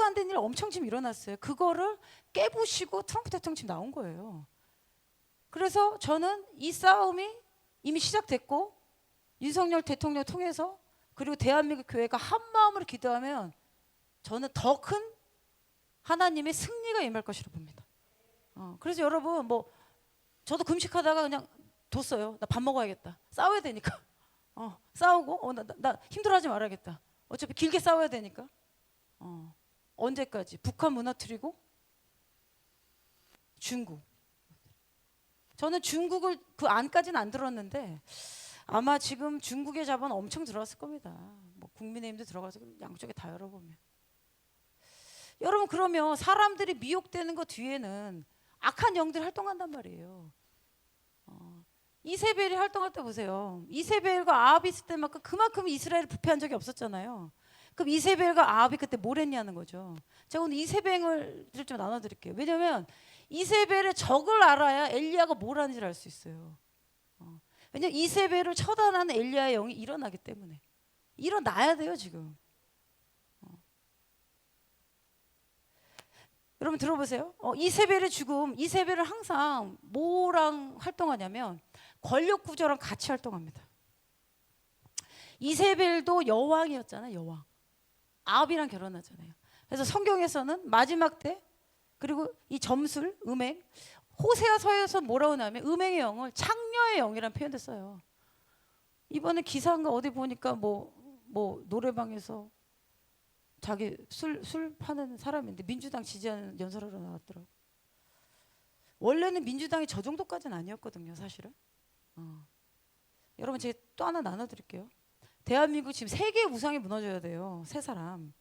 S1: 안 되는 일 엄청 지금 일어났어요. 그거를 깨부시고 트럼프 대통령 지금 나온 거예요. 그래서 저는 이 싸움이 이미 시작됐고 윤석열 대통령 통해서 그리고 대한민국 교회가 한 마음으로 기도하면 저는 더 큰 하나님의 승리가 임할 것이라고 봅니다. 그래서 여러분 뭐 저도 금식하다가 그냥 뒀어요. 나 밥 먹어야겠다. 싸워야 되니까. 싸우고 나 힘들어하지 말아야겠다. 어차피 길게 싸워야 되니까. 언제까지? 북한 무너뜨리고 중국. 저는 중국을 그 안까지는 안 들었는데 아마 지금 중국의 자본 엄청 들어왔을 겁니다. 뭐 국민의힘도 들어가서 양쪽에 다 열어보면. 여러분 그러면 사람들이 미혹되는 것 뒤에는 악한 영들이 활동한단 말이에요. 이세벨이 활동할 때 보세요. 이세벨과 아합이 있을 때만큼 그만큼 이스라엘을 부패한 적이 없었잖아요. 그럼 이세벨과 아합이 그때 뭘 했냐는 거죠. 제가 오늘 이세벨을 좀 나눠드릴게요. 왜냐하면 이세벨의 적을 알아야 엘리야가 뭘 하는지를 알 수 있어요. 왜냐하면 이세벨을 처단하는 엘리야의 영이 일어나기 때문에. 일어나야 돼요 지금. 여러분 들어보세요. 이세벨의 죽음, 이세벨은 항상 뭐랑 활동하냐면 권력 구조랑 같이 활동합니다. 이세벨도 여왕이었잖아요. 여왕. 아합이랑 결혼하잖아요. 그래서 성경에서는 마지막 때 그리고 이 점술, 음행, 호세아서에서 뭐라고 하냐면 음행의 영을 창녀의 영이라는 표현을 써요. 이번에 기사인가 어디 보니까 뭐 노래방에서 자기 술 파는 사람인데 민주당 지지하는 연설하러 나왔더라고. 원래는 민주당이 저 정도까지는 아니었거든요, 사실은. 여러분 제가 또 하나 나눠드릴게요. 대한민국 지금 세 개의 우상이 무너져야 돼요. 세 사람.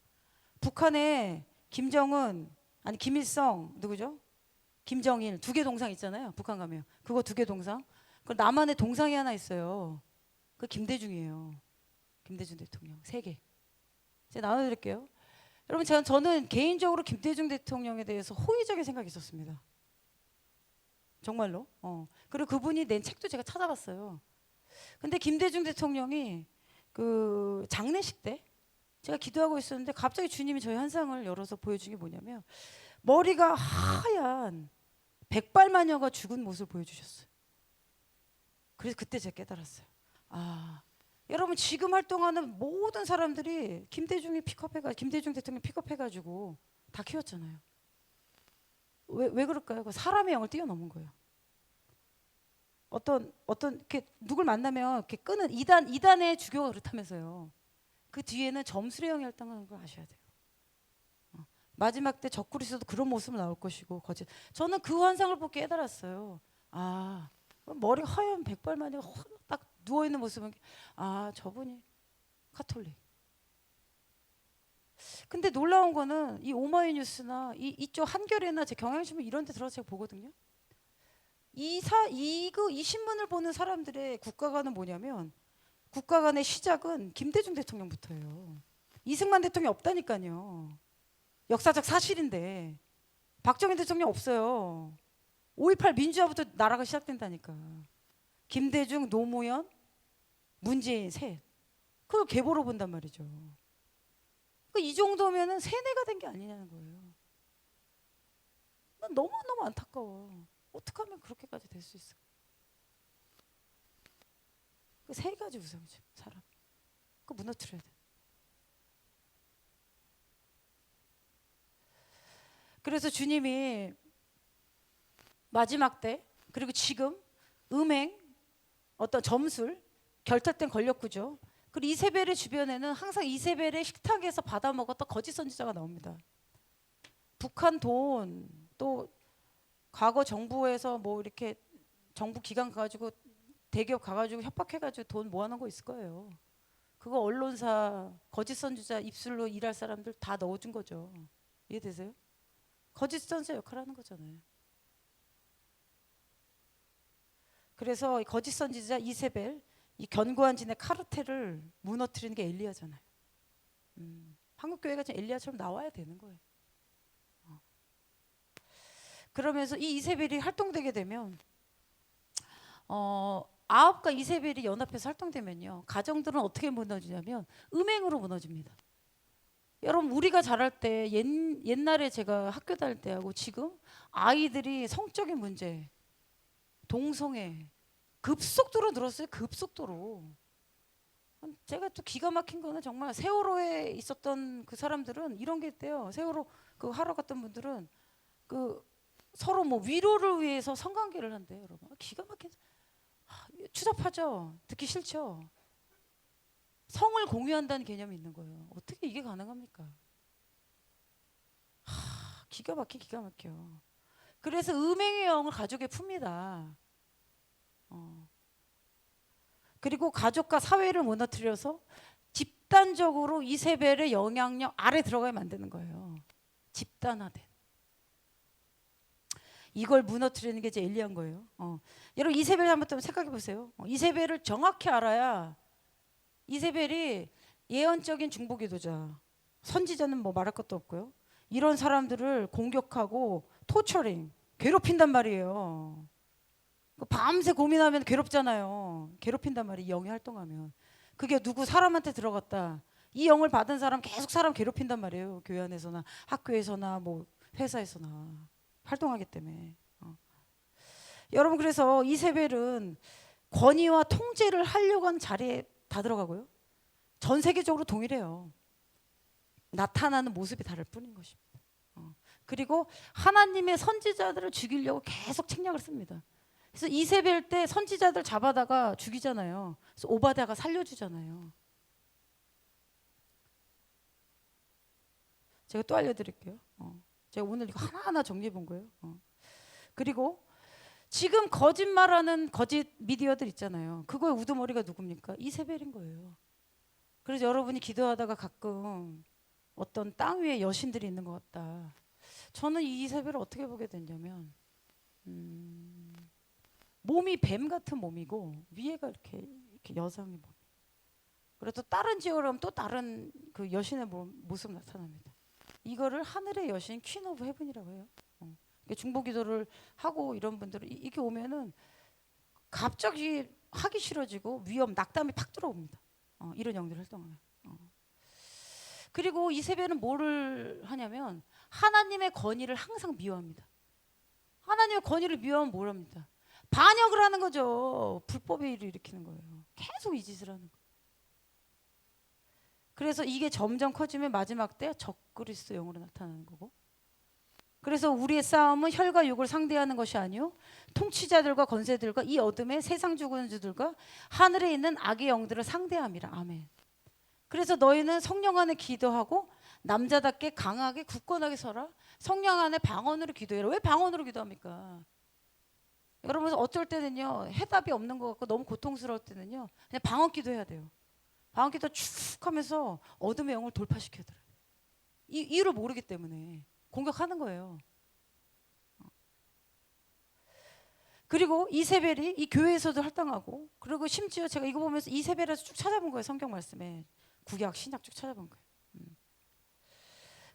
S1: 북한에 김정은, 아니 김일성, 누구죠? 김정일 두 개 동상 있잖아요. 북한 가면 그거 두 개 동상. 그 남한에 동상이 하나 있어요. 그 김대중이에요. 김대중 대통령 세 개. 제가 나눠드릴게요. 여러분 저는 개인적으로 김대중 대통령에 대해서 호의적인 생각이 있었습니다. 정말로. 그리고 그분이 낸 책도 제가 찾아봤어요. 근데 김대중 대통령이 그 장례식 때 제가 기도하고 있었는데 갑자기 주님이 저희 한상을 열어서 보여준 게 뭐냐면 머리가 하얀 백발마녀가 죽은 모습을 보여주셨어요. 그래서 그때 제가 깨달았어요. 여러분 지금 활동하는 모든 사람들이 김대중 대통령 픽업해가지고 다 키웠잖아요. 왜 그럴까요? 사람의 영을 뛰어넘은 거예요. 어떤 이렇게 누굴 만나면 이렇게 끄는 이단의 주교가 그렇다면서요. 그 뒤에는 점술의 영이 활동하는 걸 아셔야 돼요. 마지막 때 적그리스도도 그런 모습으로 나올 것이고 거짓. 저는 그 환상을 보고 깨달았어요. 머리 하얀 백발마녀 딱 누워 있는 모습은 저분이 카톨릭. 근데 놀라운 거는 이 오마이뉴스나 이쪽 한겨레나 제 경향신문 이런 데 들어서 제가 보거든요. 이 신문을 보는 사람들의 국가관은 뭐냐면 국가관의 시작은 김대중 대통령부터예요. 이승만 대통령 없다니까요. 역사적 사실인데 박정희 대통령 없어요. 5.18 민주화부터 나라가 시작된다니까. 김대중, 노무현, 문재인 셋. 그걸 계보로 본단 말이죠. 이 정도면은 세뇌가 된 게 아니냐는 거예요. 난 너무너무 안타까워. 어떻게 하면 그렇게까지 될 수 있을까? 그 세 가지 우상심 사람. 그거 무너뜨려야 돼. 그래서 주님이 마지막 때 그리고 지금 음행 어떤 점술 결탁된 권력구조 그리고 이세벨의 주변에는 항상 이세벨의 식탁에서 받아먹었던 거짓 선지자가 나옵니다. 북한 돈 또 과거 정부에서 뭐 이렇게 정부 기관 가가지고 대기업 가가지고 협박해가지고 돈 모아놓은 거 있을 거예요. 그거 언론사 거짓 선지자 입술로 일할 사람들 다 넣어준 거죠. 이해되세요? 거짓 선지자 역할을 하는 거잖아요. 그래서 거짓 선지자 이세벨 이 견고한 진의 카르텔을 무너뜨리는 게 엘리야잖아요. 한국 교회가 지금 엘리야처럼 나와야 되는 거예요. 그러면서 이 이세벨이 활동되게 되면 아합과 이세벨이 연합해서 활동되면요. 가정들은 어떻게 무너지냐면 음행으로 무너집니다. 여러분 우리가 자랄 때 옛날에 제가 학교 다닐 때하고 지금 아이들이 성적인 문제, 동성애 급속도로 늘었어요. 급속도로. 제가 또 기가 막힌 거는 정말 세월호에 있었던 그 사람들은 이런 게 있대요. 세월호 그 하러 갔던 분들은 그 서로 뭐 위로를 위해서 성관계를 한대요, 여러분. 기가 막힌. 추잡하죠. 듣기 싫죠. 성을 공유한다는 개념이 있는 거예요. 어떻게 이게 가능합니까? 기가 막혀. 그래서 음행의 영을 가족에 풉니다. 그리고 가족과 사회를 무너뜨려서 집단적으로 이세벨의 영향력 아래 들어가게 만드는 거예요. 집단화된. 이걸 무너뜨리는 게 이제 엘리야인 거예요. 여러분 이세벨 한번 생각해 보세요. 이세벨을 정확히 알아야 이세벨이 예언적인 중보기도자, 선지자는 뭐 말할 것도 없고요. 이런 사람들을 공격하고 토처링, 괴롭힌단 말이에요. 밤새 고민하면 괴롭잖아요. 괴롭힌단 말이에요. 영이 활동하면. 그게 누구 사람한테 들어갔다. 이 영을 받은 사람 계속 사람 괴롭힌단 말이에요. 교회 안에서나 학교에서나 뭐 회사에서나. 활동하기 때문에. 여러분 그래서 이세벨은 권위와 통제를 하려고 하는 자리에 다 들어가고요. 전 세계적으로 동일해요. 나타나는 모습이 다를 뿐인 것입니다. 그리고 하나님의 선지자들을 죽이려고 계속 책략을 씁니다. 그래서 이세벨 때 선지자들 잡아다가 죽이잖아요. 그래서 오바댜가 살려주잖아요. 제가 또 알려드릴게요. 제가 오늘 이거 하나하나 정리해 본 거예요. 그리고 지금 거짓말하는 거짓 미디어들 있잖아요. 그거의 우두머리가 누굽니까? 이세벨인 거예요. 그래서 여러분이 기도하다가 가끔 어떤 땅 위에 여신들이 있는 것 같다. 저는 이 이세벨을 어떻게 보게 됐냐면 몸이 뱀 같은 몸이고 위에가 이렇게 여성의 몸. 그래서 또 다른 지역으로 가면 또 다른 그 여신의 모습 나타납니다. 이거를 하늘의 여신 퀸 오브 헤븐이라고 해요. 중보기도를 하고 이런 분들은 이게 오면은 갑자기 하기 싫어지고 위험, 낙담이 팍 들어옵니다. 이런 영들이 활동하면. 그리고 이세벨은 뭐를 하냐면 하나님의 권위를 항상 미워합니다. 하나님의 권위를 미워하면 뭘 합니다? 반역을 하는 거죠. 불법의 일을 일으키는 거예요. 계속 이 짓을 하는 거예요. 그래서 이게 점점 커지면 마지막 때 적그리스도 영으로 나타나는 거고. 그래서 우리의 싸움은 혈과 육을 상대하는 것이 아니요 통치자들과 권세들과 이 어둠의 세상 주권자들과 하늘에 있는 악의 영들을 상대함이라. 아멘. 그래서 너희는 성령 안에 기도하고 남자답게 강하게 굳건하게 서라. 성령 안에 방언으로 기도해라. 왜 방언으로 기도합니까? 여러분 어쩔 때는요 해답이 없는 것 같고 너무 고통스러울 때는요 그냥 방언 기도해야 돼요. 방언 기도 쭉 하면서 어둠의 영을 돌파시켜야 돼요. 이유를 모르기 때문에 공격하는 거예요. 그리고 이세벨이 이 교회에서도 활동하고 그리고 심지어 제가 이거 보면서 이세벨에서 쭉 찾아본 거예요. 성경 말씀에 구약 신약 쭉 찾아본 거예요.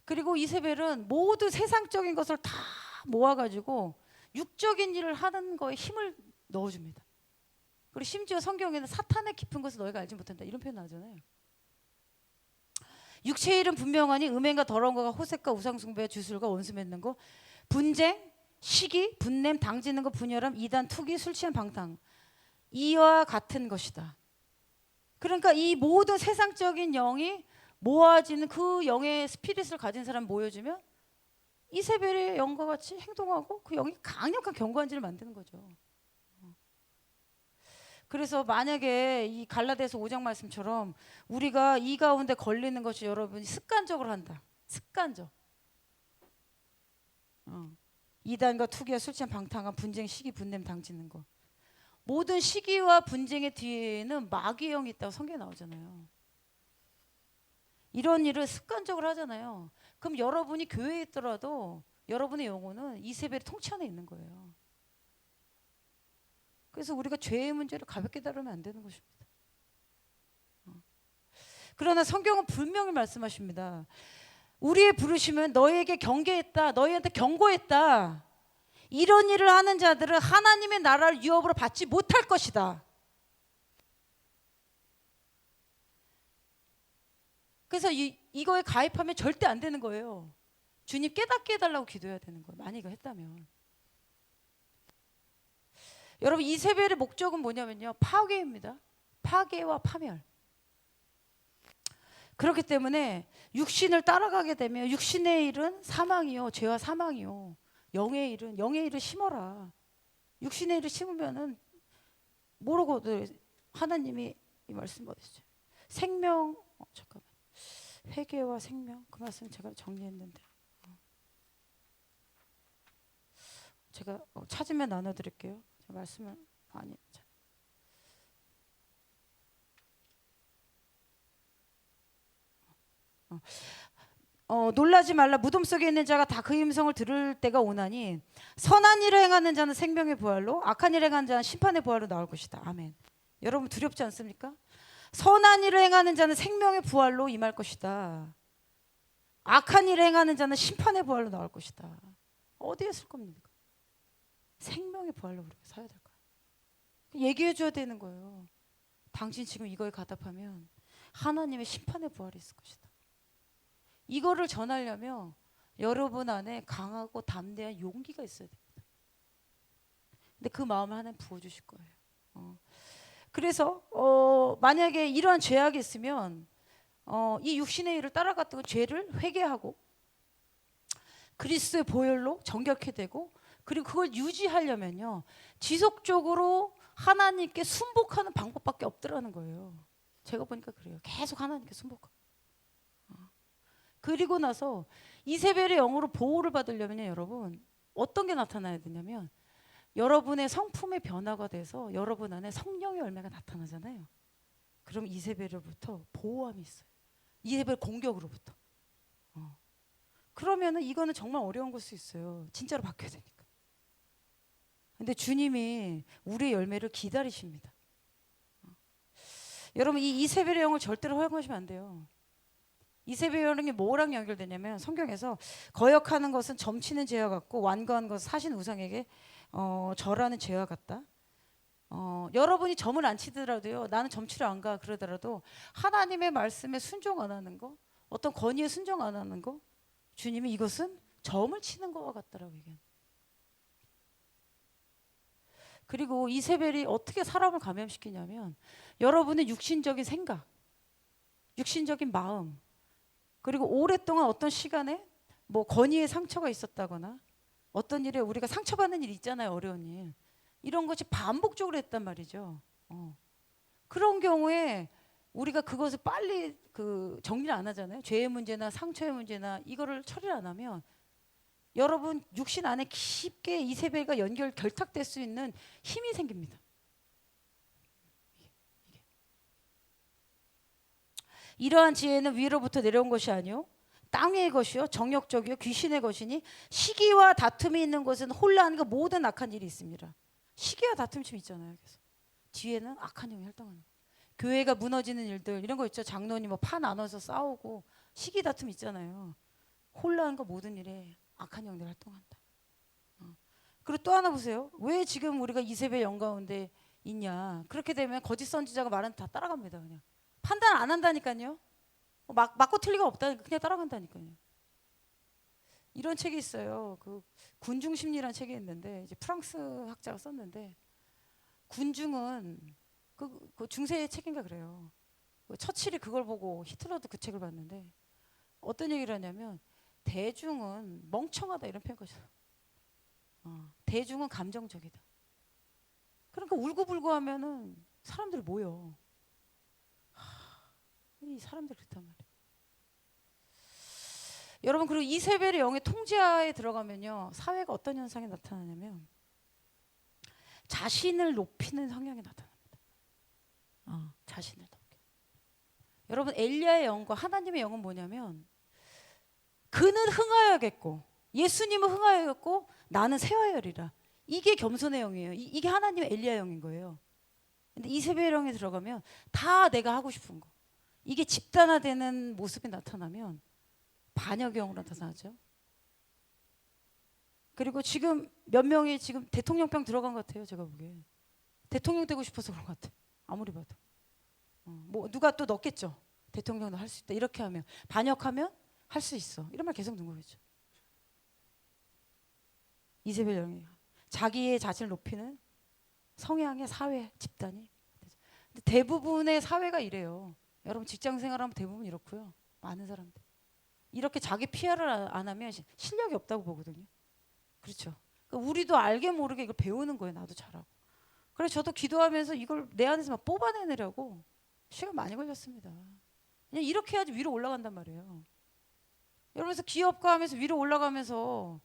S1: 그리고 이세벨은 모두 세상적인 것을 다 모아가지고 육적인 일을 하는 거에 힘을 넣어줍니다. 그리고 심지어 성경에는 사탄의 깊은 것을 너희가 알지 못한다 이런 표현 나오잖아요. 육체의 일은 분명하니 음행과 더러운 거가 호색과 우상숭배와 주술과 원수 맺는 거, 분쟁, 시기, 분냄, 당지는 거, 분열함, 이단, 투기, 술 취한 방탕, 이와 같은 것이다. 그러니까 이 모든 세상적인 영이 모아지는 그 영의 스피릿을 가진 사람 모여주면 이세벨의 영과 같이 행동하고 그 영이 강력한 경관지를 만드는 거죠. 그래서 만약에 이 갈라디아서 5장 말씀처럼 우리가 이 가운데 걸리는 것이 여러분이 습관적으로 한다. 습관적. 이단과 투기와 술 취한 방탕한 분쟁, 시기, 분냄, 당지는 거. 모든 시기와 분쟁의 뒤에는 마귀의 영이 있다고 성경에 나오잖아요. 이런 일을 습관적으로 하잖아요. 그럼 여러분이 교회에 있더라도 여러분의 영혼은 이세벨의 통치 안에 있는 거예요. 그래서 우리가 죄의 문제를 가볍게 다루면 안 되는 것입니다. 그러나 성경은 분명히 말씀하십니다. 우리의 부르심은 너희에게 경계했다, 너희한테 경고했다. 이런 일을 하는 자들은 하나님의 나라를 유업으로 받지 못할 것이다. 그래서 이거에 가입하면 절대 안 되는 거예요. 주님 깨닫게 해달라고 기도해야 되는 거예요. 만약 이거 했다면. 여러분 이세벨의 목적은 뭐냐면요. 파괴입니다. 파괴와 파멸. 그렇기 때문에 육신을 따라가게 되면 육신의 일은 사망이요. 죄와 사망이요. 영의 일을 심어라. 육신의 일을 심으면은 모르고 하나님이 이 말씀 어디죠? 생명 잠깐만. 회개와 생명 그 말씀 제가 정리했는데 제가 찾으면 나눠드릴게요. 제가 말씀을 많이 놀라지 말라. 무덤 속에 있는 자가 다 그 음성을 들을 때가 오나니 선한 일을 행하는 자는 생명의 부활로 악한 일을 행하는 자는 심판의 부활로 나올 것이다. 아멘. 여러분 두렵지 않습니까? 선한 일을 행하는 자는 생명의 부활로 임할 것이다. 악한 일을 행하는 자는 심판의 부활로 나올 것이다. 어디에 쓸 겁니까? 생명의 부활로 우리가 살아야 될 거야. 얘기해 줘야 되는 거예요. 당신 지금 이거에 가답하면 하나님의 심판의 부활이 있을 것이다. 이거를 전하려면 여러분 안에 강하고 담대한 용기가 있어야 됩니다. 근데 그 마음을 하나님 부어주실 거예요. 그래서 만약에 이러한 죄악이 있으면 이 육신의 일을 따라갔다고 죄를 회개하고 그리스도의 보혈로 정결케 되고 그리고 그걸 유지하려면요 지속적으로 하나님께 순복하는 방법밖에 없더라는 거예요. 제가 보니까 그래요. 계속 하나님께 순복하고 그리고 나서 이세벨의 영으로 보호를 받으려면요 여러분 어떤 게 나타나야 되냐면 여러분의 성품의 변화가 돼서 여러분 안에 성령의 열매가 나타나잖아요. 그럼 이세벨로부터 보호함이 있어요. 이세벨 공격으로부터. 그러면은 이거는 정말 어려운 걸 수 있어요. 진짜로 바뀌어야 되니까. 근데 주님이 우리의 열매를 기다리십니다. 여러분 이 이세벨의 영을 절대로 허용하시면 안 돼요. 이세벨의 영이 뭐랑 연결되냐면 성경에서 거역하는 것은 점치는 죄와 같고 완고하는 것은 사신 우상에게 절하는 죄와 같다. 여러분이 점을 안 치더라도요 나는 점치러 안 가 그러더라도 하나님의 말씀에 순종 안 하는 거 어떤 권위에 순종 안 하는 거 주님이 이것은 점을 치는 것과 같다라고 얘기해요. 그리고 이세벨이 어떻게 사람을 감염시키냐면 여러분의 육신적인 생각 육신적인 마음 그리고 오랫동안 어떤 시간에 뭐 권위의 상처가 있었다거나 어떤 일에 우리가 상처받는 일 있잖아요. 어려운 일. 이런 것이 반복적으로 했단 말이죠. 그런 경우에 우리가 그것을 빨리 정리를 안 하잖아요. 죄의 문제나 상처의 문제나 이거를 처리를 안 하면 여러분 육신 안에 깊게 이세벨과 결탁될 수 있는 힘이 생깁니다. 이러한 지혜는 위로부터 내려온 것이 아니요 땅의 것이요 정욕적이요 귀신의 것이니 시기와 다툼이 있는 곳은 혼란과 모든 악한 일이 있습니다. 시기와 다툼이 좀 있잖아요. 그래서 뒤에는 악한 영이 활동하는 거예요. 교회가 무너지는 일들 이런 거 있죠. 장로님 뭐 파 나눠서 싸우고 시기 다툼 있잖아요. 혼란과 모든 일에 악한 영들이 활동한다. 그리고 또 하나 보세요. 왜 지금 우리가 이세벨 영 가운데 있냐. 그렇게 되면 거짓 선지자가 말하는 다 따라갑니다. 그냥 판단 안 한다니까요. 맞고 틀리가 없다니까 그냥 따라간다니까요. 이런 책이 있어요. 그 군중 심리라는 책이 있는데 이제 프랑스 학자가 썼는데 군중은 그 중세의 책인가 그래요. 그 처칠이 그걸 보고 히틀러도 그 책을 봤는데 어떤 얘기를 하냐면 대중은 멍청하다 이런 표현까지. 대중은 감정적이다. 그러니까 울고불고 하면은 사람들이 모여. 이 사람들이 그렇단 말이에요. 여러분 그리고 이세벨의 영의 통제하에 들어가면요 사회가 어떤 현상이 나타나냐면 자신을 높이는 성향이 나타납니다. 자신을 높이. 여러분 엘리야의 영과 하나님의 영은 뭐냐면 그는 흥하여야겠고 예수님은 흥하여야겠고 나는 쇠하여리라. 이게 겸손의 영이에요. 이게 하나님의 엘리야 영인 거예요. 근데 이세벨 영에 들어가면 다 내가 하고 싶은 거. 이게 집단화되는 모습이 나타나면 반역의 영으로 나타나죠. 그리고 지금 몇 명이 지금 대통령병 들어간 것 같아요. 제가 보기에 대통령 되고 싶어서 그런 것 같아요. 아무리 봐도 뭐 누가 또 넣겠죠. 대통령도 할 수 있다. 이렇게 하면 반역하면 할 수 있어. 이런 말 계속 넣은 거겠죠. 이세벨 영이 자기의 자신을 높이는 성향의 사회 집단이. 근데 대부분의 사회가 이래요. 여러분 직장 생활하면 대부분 이렇고요. 많은 사람들 이렇게 자기 PR을 안 하면 실력이 없다고 보거든요. 그렇죠. 그러니까 우리도 알게 모르게 이걸 배우는 거예요. 나도 잘하고. 그래서 저도 기도하면서 이걸 내 안에서 막 뽑아내느라고 시간 많이 걸렸습니다. 그냥 이렇게 해야지 위로 올라간단 말이에요. 여러분서 기업가 하면서 위로 올라가면서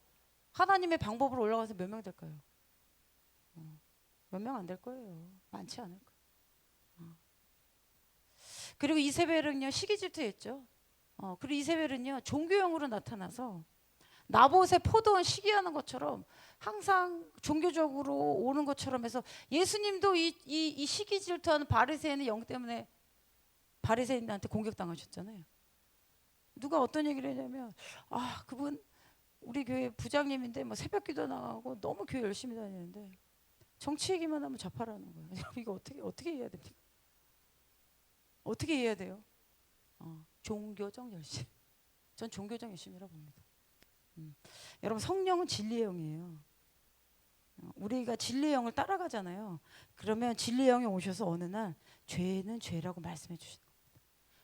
S1: 하나님의 방법으로 올라가서 몇 명 될까요? 몇 명 안 될 거예요. 많지 않을 거예요. 그리고 이세벨은요 시기 질투했죠. 그리고 이세벨은요 종교형으로 나타나서 나봇의 포도원 시기하는 것처럼 항상 종교적으로 오는 것처럼 해서 예수님도 이 시기 질투하는 바리새인의 영 때문에 바리새인한테 공격당하셨잖아요. 누가 어떤 얘기를 했냐면 그분 우리 교회 부장님인데 뭐 새벽기도 나가고 너무 교회 열심히 다니는데 정치 얘기만 하면 좌파라는 거예요. 이거 어떻게 해야 됩니까? 어떻게 해야 돼요? 종교적 열심. 전 종교적 열심이라고 봅니다. 여러분 성령은 진리의 영이에요. 우리가 진리의 영을 따라가잖아요. 그러면 진리의 영이 오셔서 어느 날 죄는 죄라고 말씀해 주시는 겁니다.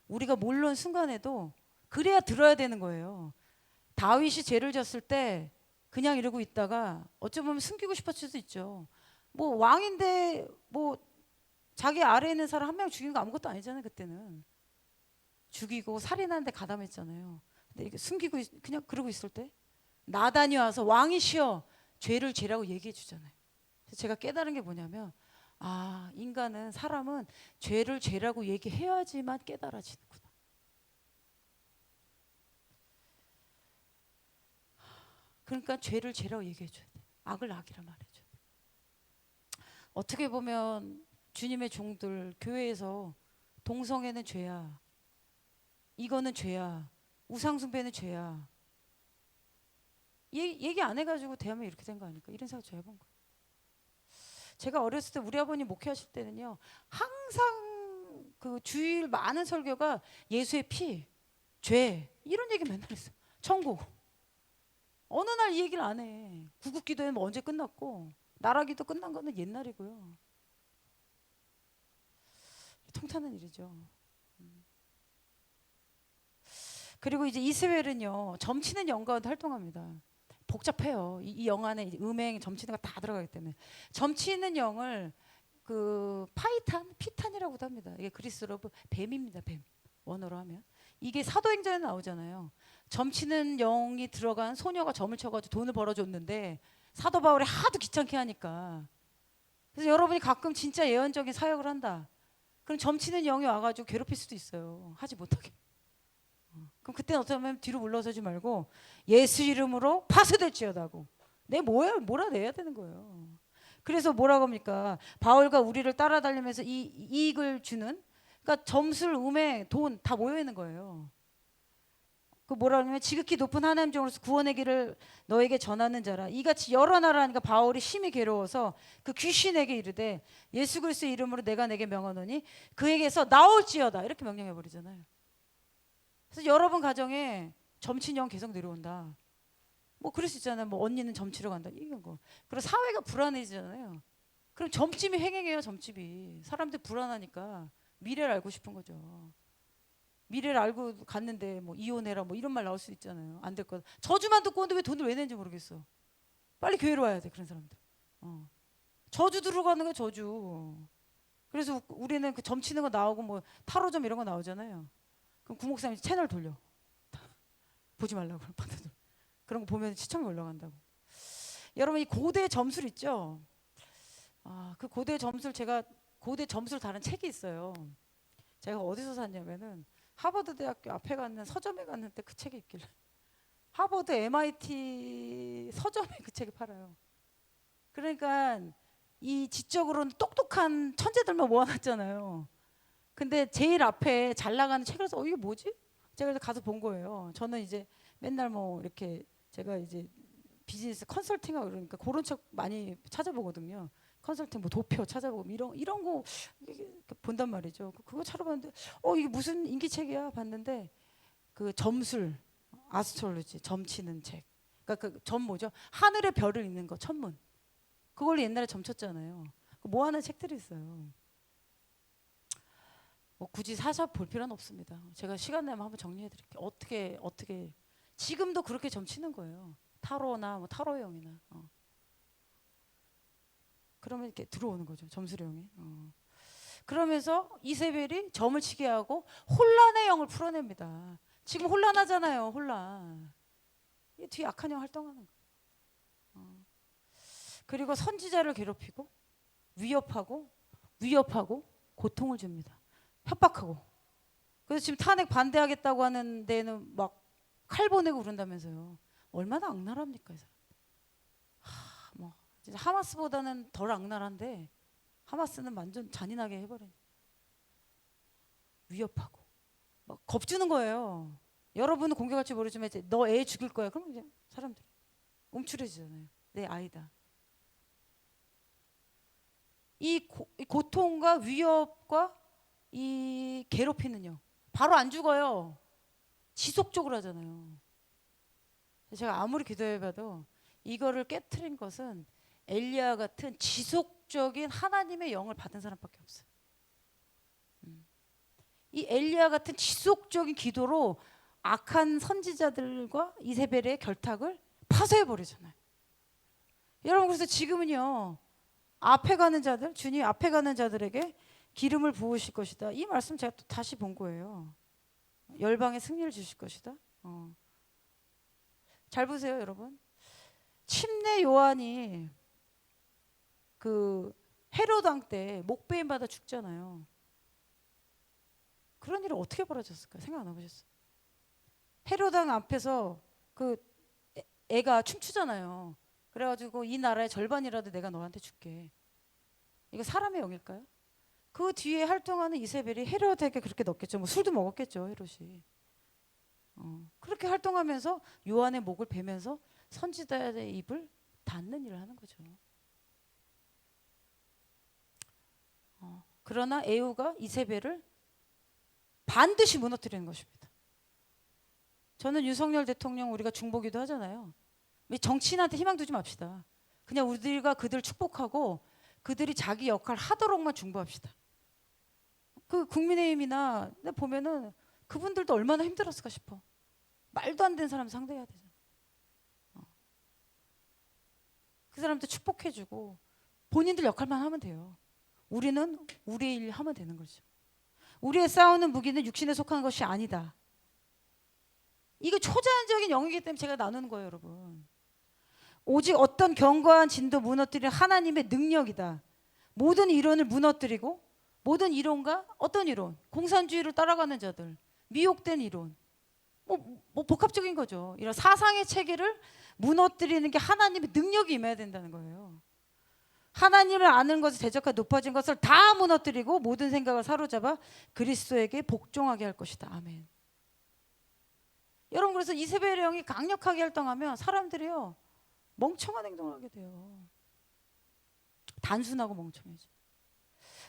S1: 우리가 모르는 순간에도 그래야 들어야 되는 거예요. 다윗이 죄를 졌을 때 그냥 이러고 있다가 어쩌면 숨기고 싶었을 수도 있죠. 뭐 왕인데 뭐 자기 아래에 있는 사람 한 명 죽인 거 아무것도 아니잖아요. 그때는 죽이고 살인하는데 가담했잖아요. 근데 이렇게 숨기고 그냥 그러고 있을 때 나단이 와서 왕이시여 죄를 죄라고 얘기해 주잖아요. 그래서 제가 깨달은 게 뭐냐면 인간은 사람은 죄를 죄라고 얘기해야지만 깨달아지는구나. 그러니까 죄를 죄라고 얘기해 줘야 돼. 악을 악이라 말해줘. 어떻게 보면 주님의 종들 교회에서 동성애는 죄야. 이거는 죄야. 우상숭배는 죄야. 얘기 안 해가지고 대하면 이렇게 된 거 아닐까 이런 생각 제가 해본 거예요. 제가 어렸을 때 우리 아버님 목회하실 때는요 항상 그 주일 많은 설교가 예수의 피, 죄 이런 얘기 맨날 했어. 천국. 어느 날 이 얘기를 안 해. 구국기도회는 뭐 언제 끝났고 나라기도 끝난 거는 옛날이고요. 통탄한 일이죠. 그리고 이제 이스벨은요 점치는 영 가운데 활동합니다. 복잡해요. 이 영 안에 이제 음행, 점치는 거 다 들어가기 때문에 점치는 영을 그 피탄이라고도 합니다. 이게 그리스로 뱀입니다. 뱀 원어로 하면 이게 사도행전에 나오잖아요. 점치는 영이 들어간 소녀가 점을 쳐가지고 돈을 벌어줬는데 사도 바울이 하도 귀찮게 하니까 그래서 여러분이 가끔 진짜 예언적인 사역을 한다. 그럼 점치는 영이 와가지고 괴롭힐 수도 있어요. 하지 못하게. 그럼 그때는 어쩌면 뒤로 물러서지 말고 예수 이름으로 파쇄될지어다고 내 몰아내야 되는 거예요. 그래서 뭐라고 합니까? 바울과 우리를 따라다니면서 이 이익을 주는 그러니까 점술, 음행, 돈 다 모여 있는 거예요. 그 뭐라 그러냐면 지극히 높은 하나님 종으로서 구원의 길을 너에게 전하는 자라. 이같이 여러 나라니까 바울이 심히 괴로워서 그 귀신에게 이르되 예수 그리스도의 이름으로 내가 내게 명하노니 그에게서 나올지어다 이렇게 명령해 버리잖아요. 그래서 여러분 가정에 점친 영 계속 내려온다. 뭐 그럴 수 있잖아요. 뭐 언니는 점치러 간다 이런 거. 그리고 사회가 불안해지잖아요. 그럼 점집이 횡행해요. 점집이 사람들 불안하니까 미래를 알고 싶은 거죠. 미래를 알고 갔는데 뭐 이혼해라 뭐 이런 말 나올 수 있잖아요. 안 될 거다. 저주만 듣고 오는데 왜 돈을 왜 내는지 모르겠어. 빨리 교회로 와야 돼 그런 사람들. 저주 들어가는 거 저주. 그래서 우리는 그 점치는 거 나오고 뭐 타로점 이런 거 나오잖아요. 그럼 구목사님이 채널 돌려. 보지 말라고 그런 거 보면 시청률 올라간다고. 여러분 이 고대 점술 있죠? 그 고대 점술 제가 고대 점술 다른 책이 있어요. 제가 어디서 샀냐면은 하버드 대학교 앞에 갔는 서점에 갔는데 그 책이 있길래 하버드 MIT 서점에 그 책이 팔아요. 그러니까 이 지적으로는 똑똑한 천재들만 모아놨잖아요. 근데 제일 앞에 잘 나가는 책이라서 이게 뭐지? 제가 그래서 가서 본 거예요. 저는 이제 맨날 뭐 이렇게 제가 이제 비즈니스 컨설팅하고 그러니까 그런 책 많이 찾아보거든요. 컨설팅 뭐 도표 찾아보고 이런 거 본단 말이죠. 그거 찾아봤는데 이게 무슨 인기책이야 봤는데 그 점술 아스트롤로지 점치는 책. 그러니까 그 점 뭐죠? 하늘의 별을 읽는 거 천문. 그걸 옛날에 점쳤잖아요. 뭐 하는 책들이 있어요. 뭐 굳이 사서 볼 필요는 없습니다. 제가 시간 내면 한번 정리해 드릴게요. 어떻게 지금도 그렇게 점치는 거예요. 타로나 뭐 타로형이나. 그러면 이렇게 들어오는 거죠. 점수령이. 그러면서 이세벨이 점을 치게 하고 혼란의 영을 풀어냅니다. 지금 혼란하잖아요. 혼란. 이 뒤에 악한 영 활동하는 거. 그리고 선지자를 괴롭히고 위협하고 고통을 줍니다. 협박하고. 그래서 지금 탄핵 반대하겠다고 하는 데는 막 칼 보내고 그런다면서요. 얼마나 악랄합니까, 이 사람. 뭐 진짜 하마스보다는 덜 악랄한데 하마스는 완전 잔인하게 해버린. 위협하고 막 겁주는 거예요. 여러분은 공격할지 모르지만 이제 너 애 죽일 거야. 그럼 이제 사람들이 움츠러지잖아요. 내 아이다. 이 고통과 위협과 이 괴롭히는요. 바로 안 죽어요. 지속적으로 하잖아요. 제가 아무리 기도해봐도 이거를 깨트린 것은 엘리야 같은 지속적인 하나님의 영을 받은 사람밖에 없어요. 이 엘리야 같은 지속적인 기도로 악한 선지자들과 이세벨의 결탁을 파쇄해 버리잖아요. 여러분 그래서 지금은요 앞에 가는 자들 주님 앞에 가는 자들에게 기름을 부으실 것이다. 이 말씀 제가 또 다시 본 거예요. 열방에 승리를 주실 것이다. 잘 보세요, 여러분. 침례 요한이 그 헤롯 왕 때 목베임 받아 죽잖아요. 그런 일이 어떻게 벌어졌을까 생각 안 해보셨어요? 헤롯 왕 앞에서 그 애가 춤추잖아요. 그래가지고 이 나라의 절반이라도 내가 너한테 줄게. 이거 사람의 영일까요? 그 뒤에 활동하는 이세벨이 헤롯에게 그렇게 넣겠죠. 뭐 술도 먹었겠죠, 헤롯이. 그렇게 활동하면서 요한의 목을 베면서 선지자의 입을 닫는 일을 하는 거죠. 그러나 에후가 이세벨을 반드시 무너뜨리는 것입니다. 저는 윤석열 대통령 우리가 중보기도 하잖아요. 우리 정치인한테 희망 두지 맙시다. 그냥 우리가 그들 축복하고 그들이 자기 역할 하도록만 중보합시다. 그 국민의힘이나 보면은 그분들도 얼마나 힘들었을까 싶어. 말도 안 되는 사람 상대해야 되잖아. 그 사람들 축복해주고 본인들 역할만 하면 돼요. 우리는 우리의 일 하면 되는 거죠. 우리의 싸우는 무기는 육신에 속한 것이 아니다. 이거 초자연적인 영이기 때문에 제가 나누는 거예요, 여러분. 오직 어떤 견고한 진도 무너뜨리는 하나님의 능력이다. 모든 이론을 무너뜨리고 모든 이론과 어떤 이론? 공산주의를 따라가는 자들, 미혹된 이론, 뭐 복합적인 거죠. 이런 사상의 체계를 무너뜨리는 게 하나님의 능력이 임해야 된다는 거예요. 하나님을 아는 것에 대적하여 높아진 것을 다 무너뜨리고 모든 생각을 사로잡아 그리스도에게 복종하게 할 것이다. 아멘. 여러분 그래서 이세벨의 영이 강력하게 활동하면 사람들이요 멍청한 행동을 하게 돼요. 단순하고 멍청해져.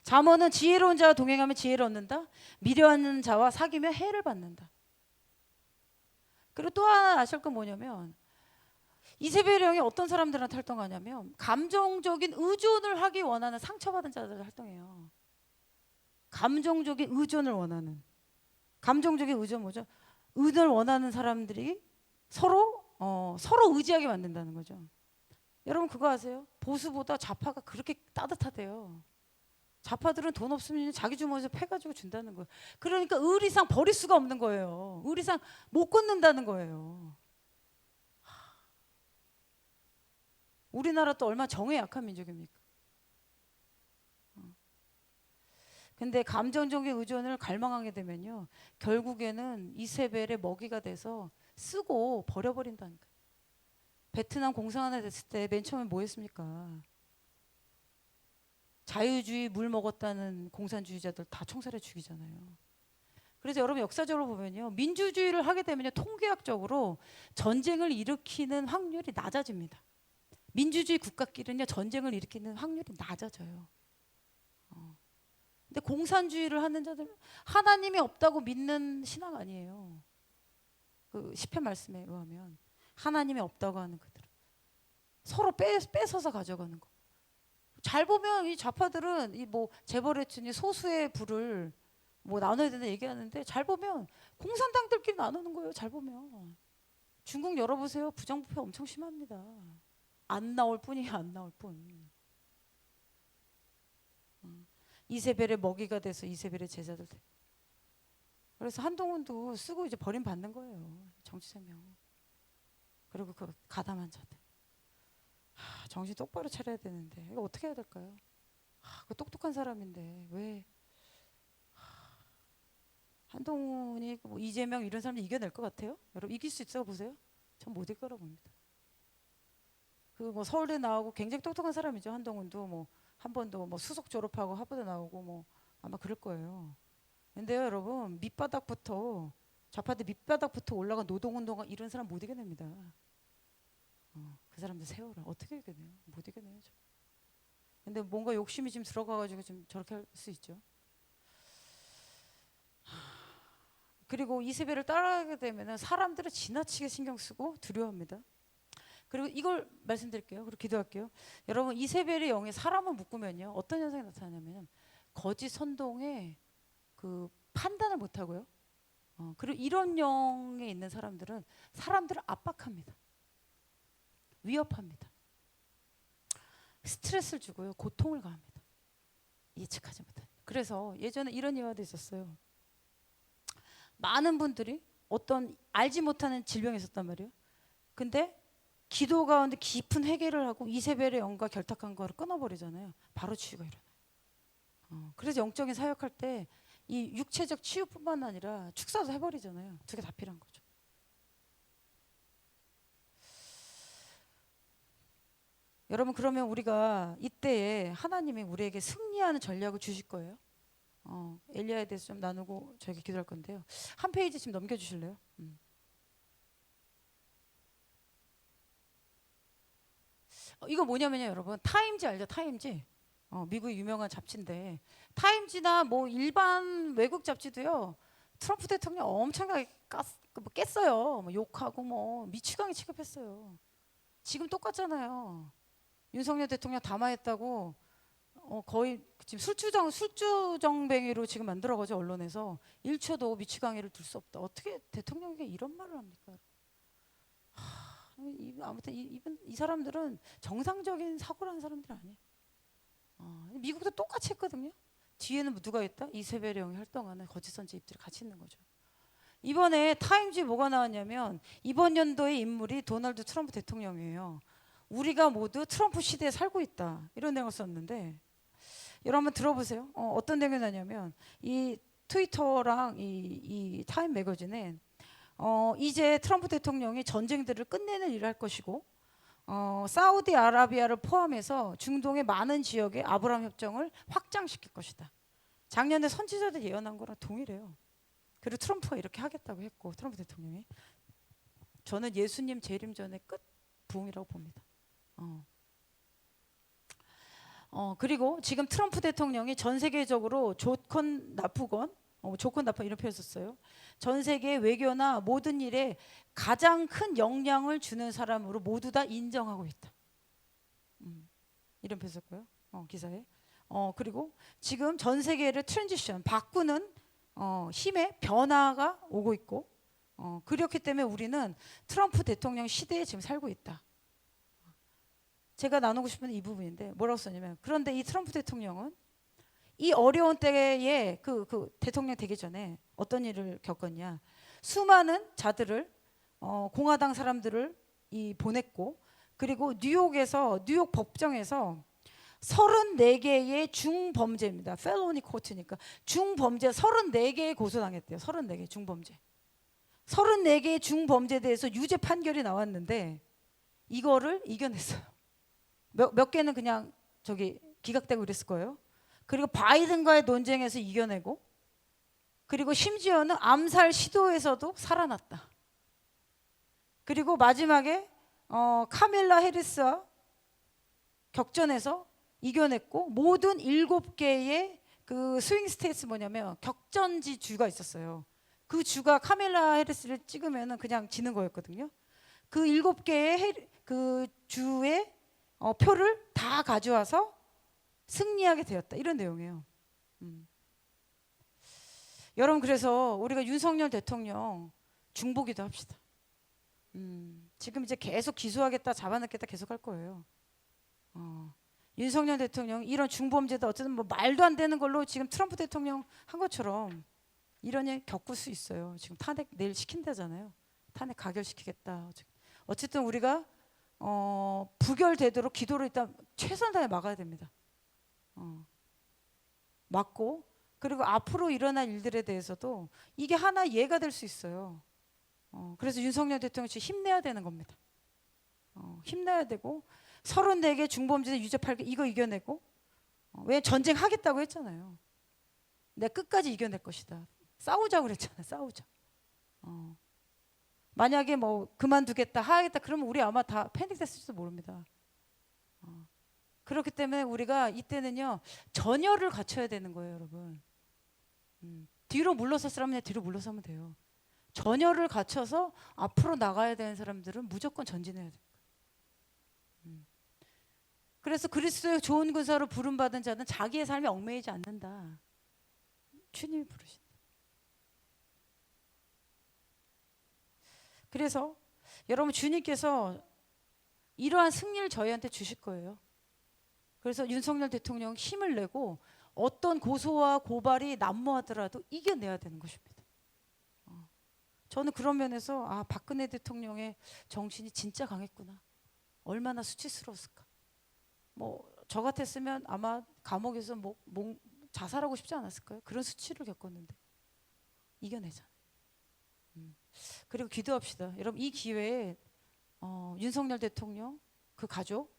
S1: 잠언은 지혜로운 자와 동행하면 지혜를 얻는다. 미련한 자와 사귀면 해를 받는다. 그리고 또 하나 아실 건 뭐냐면 이세벨의 영이 어떤 사람들한테 활동하냐면 감정적인 의존을 하기 원하는 상처받은 자들을 활동해요. 감정적인 의존을 원하는. 감정적인 의존 뭐죠? 의존을 원하는 사람들이 서로 의지하게 만든다는 거죠. 여러분 그거 아세요? 보수보다 좌파가 그렇게 따뜻하대요. 좌파들은 돈 없으면 자기 주머니에서 패가지고 준다는 거예요. 그러니까 의리상 버릴 수가 없는 거예요. 의리상 못 끊는다는 거예요. 우리나라 또 얼마나 정에 약한 민족입니까? 근데 감정적인 의존을 갈망하게 되면요 결국에는 이세벨의 먹이가 돼서 쓰고 버려버린다니까. 베트남 공산화가 됐을 때 맨 처음에 뭐 했습니까? 자유주의 물 먹었다는 공산주의자들 다 총살해 죽이잖아요. 그래서 여러분 역사적으로 보면요 민주주의를 하게 되면요 통계학적으로 전쟁을 일으키는 확률이 낮아집니다. 민주주의 국가끼리는요 전쟁을 일으키는 확률이 낮아져요. 근데 공산주의를 하는 자들 하나님이 없다고 믿는 신앙 아니에요. 그 시편 말씀에 의하면 하나님이 없다고 하는 그들은 서로 뺏어서 가져가는 거. 잘 보면 이 좌파들은 이 뭐 재벌의 소수의 부를 뭐 나눠야 된다 얘기하는데 잘 보면 공산당들끼리 나누는 거예요. 잘 보면 중국 열어보세요. 부정부패 엄청 심합니다. 안 나올 뿐이에요. 안 나올 뿐. 이세벨의 먹이가 돼서 이세벨의 제자들 돼. 그래서 한동훈도 쓰고 이제 버림받는 거예요. 정치자명. 그리고 그 가담한 자들. 정신 똑바로 차려야 되는데 이거 어떻게 해야 될까요? 그 똑똑한 사람인데 왜 한동훈이 뭐 이재명 이런 사람들 이겨낼 것 같아요? 여러분 이길 수 있다고 보세요? 전 못 이길 거라고 봅니다. 그 뭐 서울대 나오고 굉장히 똑똑한 사람이죠. 한동훈도 뭐 한 번도 뭐 수석 졸업하고 하버드 나오고 뭐 아마 그럴 거예요. 근데요 여러분 밑바닥부터 좌파들 밑바닥부터 올라간 노동운동가 이런 사람 못 이겨냅니다. 그 사람들 세워라. 어떻게 이겨내요? 못 이겨내요. 근데 뭔가 욕심이 좀 들어가가지고 좀 저렇게 할 수 있죠. 그리고 이세벨을 따라가게 되면 사람들을 지나치게 신경 쓰고 두려워합니다. 그리고 이걸 말씀드릴게요. 그리고 기도할게요. 여러분 이세벨의 영에 사람을 묶으면요 어떤 현상이 나타나냐면 거짓 선동에 그 판단을 못하고요. 그리고 이런 영에 있는 사람들은 사람들을 압박합니다. 위협합니다. 스트레스를 주고요. 고통을 가합니다. 예측하지 못한. 그래서 예전에 이런 예화도 있었어요. 많은 분들이 어떤 알지 못하는 질병이 있었단 말이에요. 근데 기도 가운데 깊은 회개를 하고 이세벨의 영과 결탁한 거를 끊어버리잖아요. 바로 치유가 일어나요. 그래서 영적인 사역할 때 이 육체적 치유뿐만 아니라 축사도 해버리잖아요. 두 개 다 필요한 거죠. 여러분 그러면 우리가 이때에 하나님이 우리에게 승리하는 전략을 주실 거예요. 엘리야에 대해서 좀 나누고 저에게 기도할 건데요. 한 페이지 지금 넘겨주실래요? 이거 뭐냐면요 여러분 타임지 알죠? 타임지 미국 유명한 잡지인데 타임지나 뭐 일반 외국 잡지도요 트럼프 대통령 엄청나게 깼어요. 뭐 욕하고 뭐 미치광이 취급했어요. 지금 똑같잖아요. 윤석열 대통령 담화했다고 거의 지금 술주정뱅이로 지금 만들어가지고 언론에서 1초도 미치광이를 둘 수 없다. 어떻게 대통령에게 이런 말을 합니까? 아무튼 이 사람들은 정상적인 사고를 하는 사람들 아니에요. 미국도 똑같이 했거든요. 뒤에는 누가 있다? 이세벨의 영이 활동하는 거짓 선지입들이 같이 있는 거죠. 이번에 타임즈에 뭐가 나왔냐면 이번 연도의 인물이 도널드 트럼프 대통령이에요. 우리가 모두 트럼프 시대에 살고 있다. 이런 내용을 썼는데 여러분 한번 들어보세요. 어떤 내용이 나냐면 이 트위터랑 이 타임 매거진에 이제 트럼프 대통령이 전쟁들을 끝내는 일을 할 것이고 사우디아라비아를 포함해서 중동의 많은 지역에 아브라함 협정을 확장시킬 것이다. 작년에 선지자들 예언한 거랑 동일해요. 그리고 트럼프가 이렇게 하겠다고 했고 트럼프 대통령이 저는 예수님 재림 전의 끝 부흥이라고 봅니다. 그리고 지금 트럼프 대통령이 전 세계적으로 좋건 나쁘건 좋건 나쁜 이런 표현 썼어요. 전 세계 외교나 모든 일에 가장 큰 영향을 주는 사람으로 모두 다 인정하고 있다. 이런 표현 썼고요. 기사에. 그리고 지금 전 세계를 트랜지션 바꾸는 힘의 변화가 오고 있고 그렇기 때문에 우리는 트럼프 대통령 시대에 지금 살고 있다. 제가 나누고 싶은 이 부분인데 뭐라고 썼냐면 그런데 이 트럼프 대통령은 이 어려운 때에 그 대통령 되기 전에 어떤 일을 겪었냐. 수많은 자들을 공화당 사람들을 보냈고 그리고 뉴욕 법정에서 34개의 중범죄입니다. 펠로니 코트니까 중범죄 34개에 고소당했대요. 34개 중범죄. 34개의 중범죄에 대해서 유죄 판결이 나왔는데 이거를 이겨냈어요. 몇 개는 그냥 기각되고 그랬을 거예요. 그리고 바이든과의 논쟁에서 이겨내고 그리고 심지어는 암살 시도에서도 살아났다. 그리고 마지막에 카밀라 해리스와 격전에서 이겨냈고 모든 7개의 그 스윙 스테이트 뭐냐면 격전지 주가 있었어요. 그 주가 카밀라 해리스를 찍으면 그냥 지는 거였거든요. 그 7개의 그 주의 표를 다 가져와서 승리하게 되었다. 이런 내용이에요. 여러분 그래서 우리가 윤석열 대통령 중보기도 합시다. 지금 이제 계속 기소하겠다 잡아넣겠다 계속 할 거예요. 윤석열 대통령 이런 중범죄도 어쨌든 뭐 말도 안 되는 걸로 지금 트럼프 대통령 한 것처럼 이런 일 겪을 수 있어요. 지금 탄핵 내일 시킨다잖아요. 탄핵 가결시키겠다. 어쨌든 우리가 부결되도록 기도를 일단 최선을 다해 막아야 됩니다. 막고 그리고 앞으로 일어날 일들에 대해서도 이게 하나 예가 될 수 있어요. 그래서 윤석열 대통령 지금 힘내야 되는 겁니다. 힘내야 되고 34개 중범죄 유죄 8개 이거 이겨내고 왜 전쟁하겠다고 했잖아요. 내가 끝까지 이겨낼 것이다. 싸우자고 그랬잖아요. 싸우자. 만약에 뭐 그만두겠다 하겠다 그러면 우리 아마 다 패닉됐을지도 모릅니다. 그렇기 때문에 우리가 이때는요 전열을 갖춰야 되는 거예요, 여러분. 뒤로 물러설 사람은 뒤로 물러서면 돼요. 전열을 갖춰서 앞으로 나가야 되는 사람들은 무조건 전진해야 돼요. 그래서 그리스도의 좋은 군사로 부름받은 자는 자기의 삶에 얽매이지 않는다. 주님이 부르신다. 그래서 여러분 주님께서 이러한 승리를 저희한테 주실 거예요. 그래서 윤석열 대통령 힘을 내고 어떤 고소와 고발이 난무하더라도 이겨내야 되는 것입니다. 저는 그런 면에서 박근혜 대통령의 정신이 진짜 강했구나. 얼마나 수치스러웠을까. 뭐 저 같았으면 아마 감옥에서 자살하고 싶지 않았을까요? 그런 수치를 겪었는데 이겨내잖아요. 그리고 기도합시다. 여러분 이 기회에 윤석열 대통령 그 가족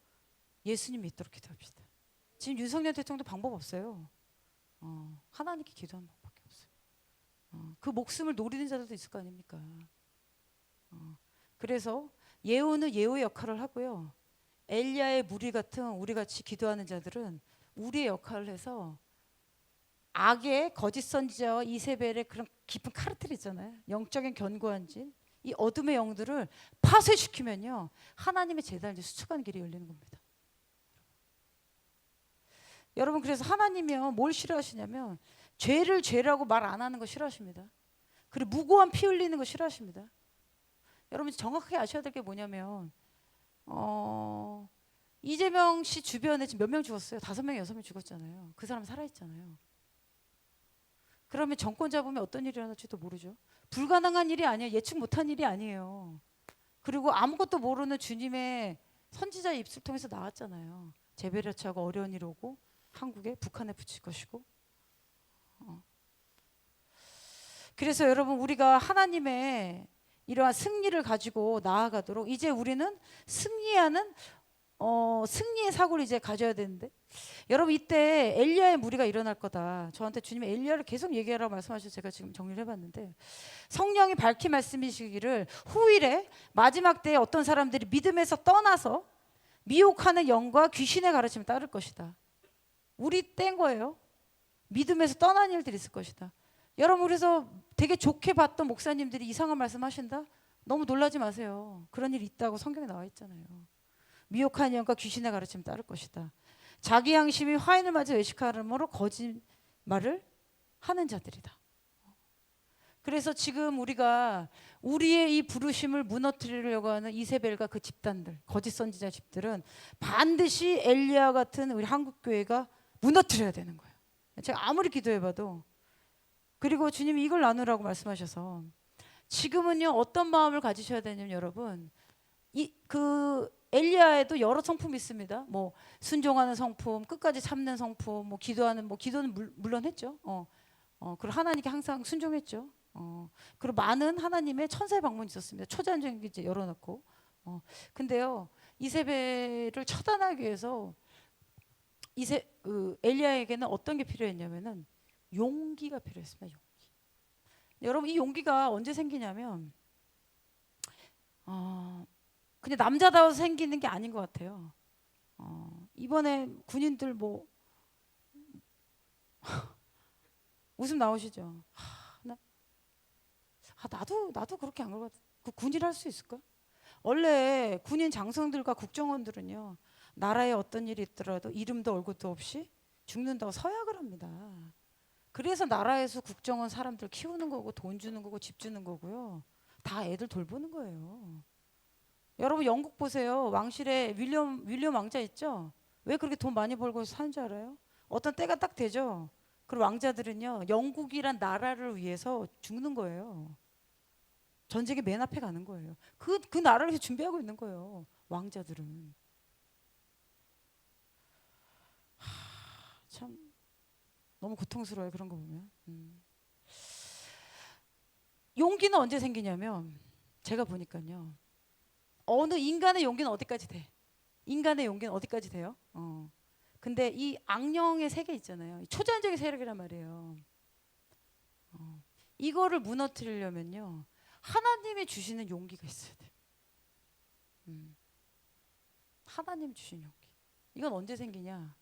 S1: 예수님 믿도록 기도합시다. 지금 윤석열 대통령도 방법 없어요. 하나님께 기도하는 방법밖에 없어요. 그 목숨을 노리는 자들도 있을 거 아닙니까? 그래서 예후는 예후의 역할을 하고요. 엘리야의 무리 같은 우리 같이 기도하는 자들은 우리의 역할을 해서 악의 거짓 선지자와 이세벨의 그런 깊은 카르텔 있잖아요. 영적인 견고한 진, 이 어둠의 영들을 파쇄시키면요 하나님의 제단을 수축하는 길이 열리는 겁니다. 여러분 그래서 하나님이요 뭘 싫어하시냐면 죄를 죄라고 말 안 하는 거 싫어하십니다. 그리고 무고한 피 흘리는 거 싫어하십니다. 여러분 정확하게 아셔야 될 게 뭐냐면 이재명 씨 주변에 지금 몇 명 죽었어요? 5명, 6명 죽었잖아요. 그 사람 살아있잖아요. 그러면 정권 잡으면 어떤 일이 일어날지도 모르죠. 불가능한 일이 아니에요. 예측 못한 일이 아니에요. 그리고 아무것도 모르는 주님의 선지자의 입술 통해서 나왔잖아요. 재배려차고 어려운 일 오고 한국에 북한에 붙일 것이고. 그래서 여러분 우리가 하나님의 이러한 승리를 가지고 나아가도록 이제 우리는 승리하는 승리의 사고를 이제 가져야 되는데, 여러분 이때 엘리야의 무리가 일어날 거다. 저한테 주님이 엘리야를 계속 얘기하라고 말씀하셔서 제가 지금 정리를 해봤는데, 성령이 밝히 말씀이시기를 후일에 마지막 때에 어떤 사람들이 믿음에서 떠나서 미혹하는 영과 귀신의 가르침을 따를 것이다. 우리 때인 거예요. 믿음에서 떠난 일들이 있을 것이다. 여러분, 그래서 되게 좋게 봤던 목사님들이 이상한 말씀 하신다? 너무 놀라지 마세요. 그런 일이 있다고 성경에 나와 있잖아요. 미혹한 영과 귀신의 가르침을 따를 것이다. 자기 양심이 화인을 맞아 외식하므로 거짓말을 하는 자들이다. 그래서 지금 우리가 우리의 이 부르심을 무너뜨리려고 하는 이세벨과 그 집단들, 거짓 선지자 집들은 반드시 엘리야 같은 우리 한국 교회가 무너뜨려야 되는 거예요. 제가 아무리 기도해봐도. 그리고 주님이 이걸 나누라고 말씀하셔서, 지금은요 어떤 마음을 가지셔야 되냐면, 여러분 그 엘리야에도 여러 성품이 있습니다. 뭐 순종하는 성품, 끝까지 참는 성품, 뭐 기도하는, 뭐 기도는 물론 했죠. 그리고 하나님께 항상 순종했죠. 그리고 많은 하나님의 천사의 방문이 있었습니다. 초자연적인 이제 열어놓고. 근데요 이세벨을 처단하기 위해서 엘리야에게는 어떤 게 필요했냐면은 용기가 필요했습니다. 용기. 여러분 이 용기가 언제 생기냐면 그냥 남자다워서 생기는 게 아닌 것 같아요. 이번에 군인들 뭐 웃음 나오시죠? 나도 그렇게 안 그러거든. 그 군인 할 수 있을까? 원래 군인 장성들과 국정원들은요 나라에 어떤 일이 있더라도 이름도 얼굴도 없이 죽는다고 서약을 합니다. 그래서 나라에서 국정원 사람들 키우는 거고 돈 주는 거고 집 주는 거고요. 다 애들 돌보는 거예요. 여러분 영국 보세요. 왕실에 윌리엄 왕자 있죠? 왜 그렇게 돈 많이 벌고 사는 줄 알아요? 어떤 때가 딱 되죠. 그리고 왕자들은요 영국이란 나라를 위해서 죽는 거예요. 전쟁의 맨 앞에 가는 거예요. 그 나라를 위해서 준비하고 있는 거예요. 왕자들은. 참 너무 고통스러워요. 그런 거 보면. 용기는 언제 생기냐면, 제가 보니까요 어느 인간의 용기는 어디까지 돼? 인간의 용기는 어디까지 돼요? 근데 이 악령의 세계 있잖아요. 초자연적인 세력이란 말이에요. 이거를 무너뜨리려면요 하나님이 주시는 용기가 있어야 돼요. 하나님 주신 용기. 이건 언제 생기냐?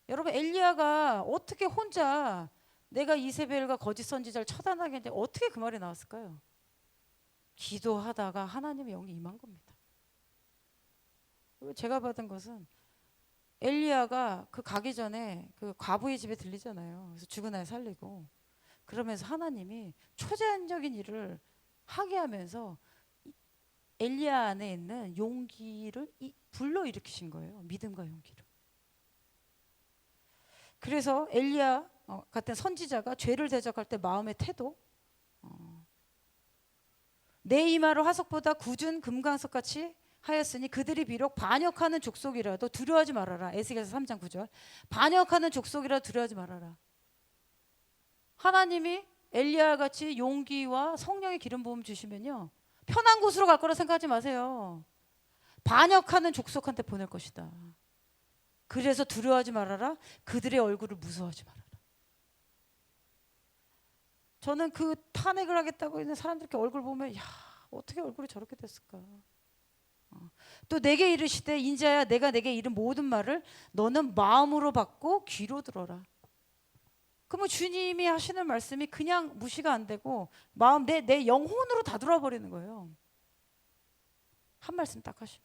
S1: 여러분 엘리야가 어떻게 혼자 내가 이세벨과 거짓 선지자를 처단하겠는데 어떻게 그 말이 나왔을까요? 기도하다가 하나님의 영이 임한 겁니다. 제가 받은 것은 엘리야가 그 가기 전에 그 과부의 집에 들리잖아요. 그래서 죽은 애 살리고, 그러면서 하나님이 초자연적인 일을 하게 하면서 엘리야 안에 있는 용기를 불러일으키신 거예요. 믿음과 용기를. 그래서 엘리야 같은 선지자가 죄를 대적할 때 마음의 태도, 내 이마를 화석보다 굳은 금강석 같이 하였으니 그들이 비록 반역하는 족속이라도 두려워하지 말아라. 에스겔서 3장 9절. 반역하는 족속이라도 두려워하지 말아라. 하나님이 엘리야 같이 용기와 성령의 기름 부음 주시면요 편한 곳으로 갈 거라 생각하지 마세요. 반역하는 족속한테 보낼 것이다. 그래서 두려워하지 말아라. 그들의 얼굴을 무서워하지 말아라. 저는 그 탄핵을 하겠다고 있는 사람들께 얼굴 보면, 야 어떻게 얼굴이 저렇게 됐을까. 또 내게 이르시되 인자야 내가 내게 이른 모든 말을 너는 마음으로 받고 귀로 들어라. 그러면 주님이 하시는 말씀이 그냥 무시가 안 되고 마음 내 영혼으로 다 들어와 버리는 거예요. 한 말씀 딱 하시면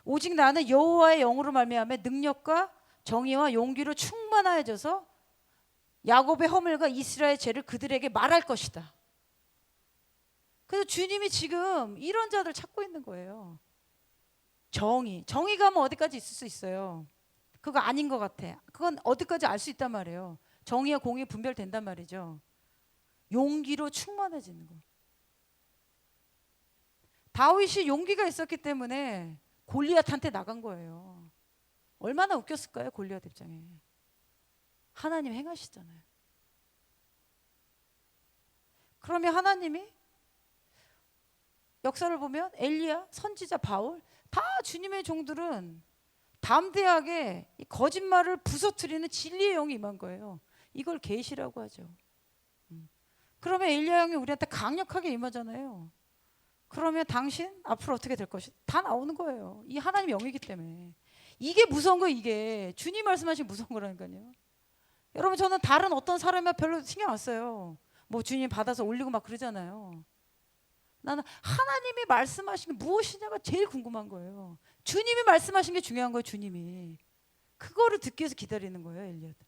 S1: 오직 나는 여호와의 영으로 말미암아 능력과 정의와 용기로 충만하여져서 야곱의 허물과 이스라엘의 죄를 그들에게 말할 것이다. 그래서 주님이 지금 이런 자들 찾고 있는 거예요. 정의가 뭐 어디까지 있을 수 있어요. 그거 아닌 것 같아. 그건 어디까지 알 수 있단 말이에요. 정의와 공의 분별된단 말이죠. 용기로 충만해지는 거예요. 다윗이 용기가 있었기 때문에 골리앗한테 나간 거예요. 얼마나 웃겼을까요? 골리앗 입장에. 하나님 행하시잖아요. 그러면 하나님이 역사를 보면 엘리야, 선지자 바울 다 주님의 종들은 담대하게 이 거짓말을 부서뜨리는 진리의 영이 임한 거예요. 이걸 계시라고 하죠. 그러면 엘리야 영이 우리한테 강력하게 임하잖아요. 그러면 당신 앞으로 어떻게 될 것이 다 나오는 거예요. 이 하나님 영이기 때문에. 이게 무서운 거예요. 이게 주님 말씀하신 무서운 거라니까요. 여러분 저는 다른 어떤 사람이 별로 신경 안 써요. 뭐 주님 받아서 올리고 막 그러잖아요. 나는 하나님이 말씀하신 게 무엇이냐가 제일 궁금한 거예요. 주님이 말씀하신 게 중요한 거예요. 주님이. 그거를 듣기 위해서 기다리는 거예요. 엘리야들.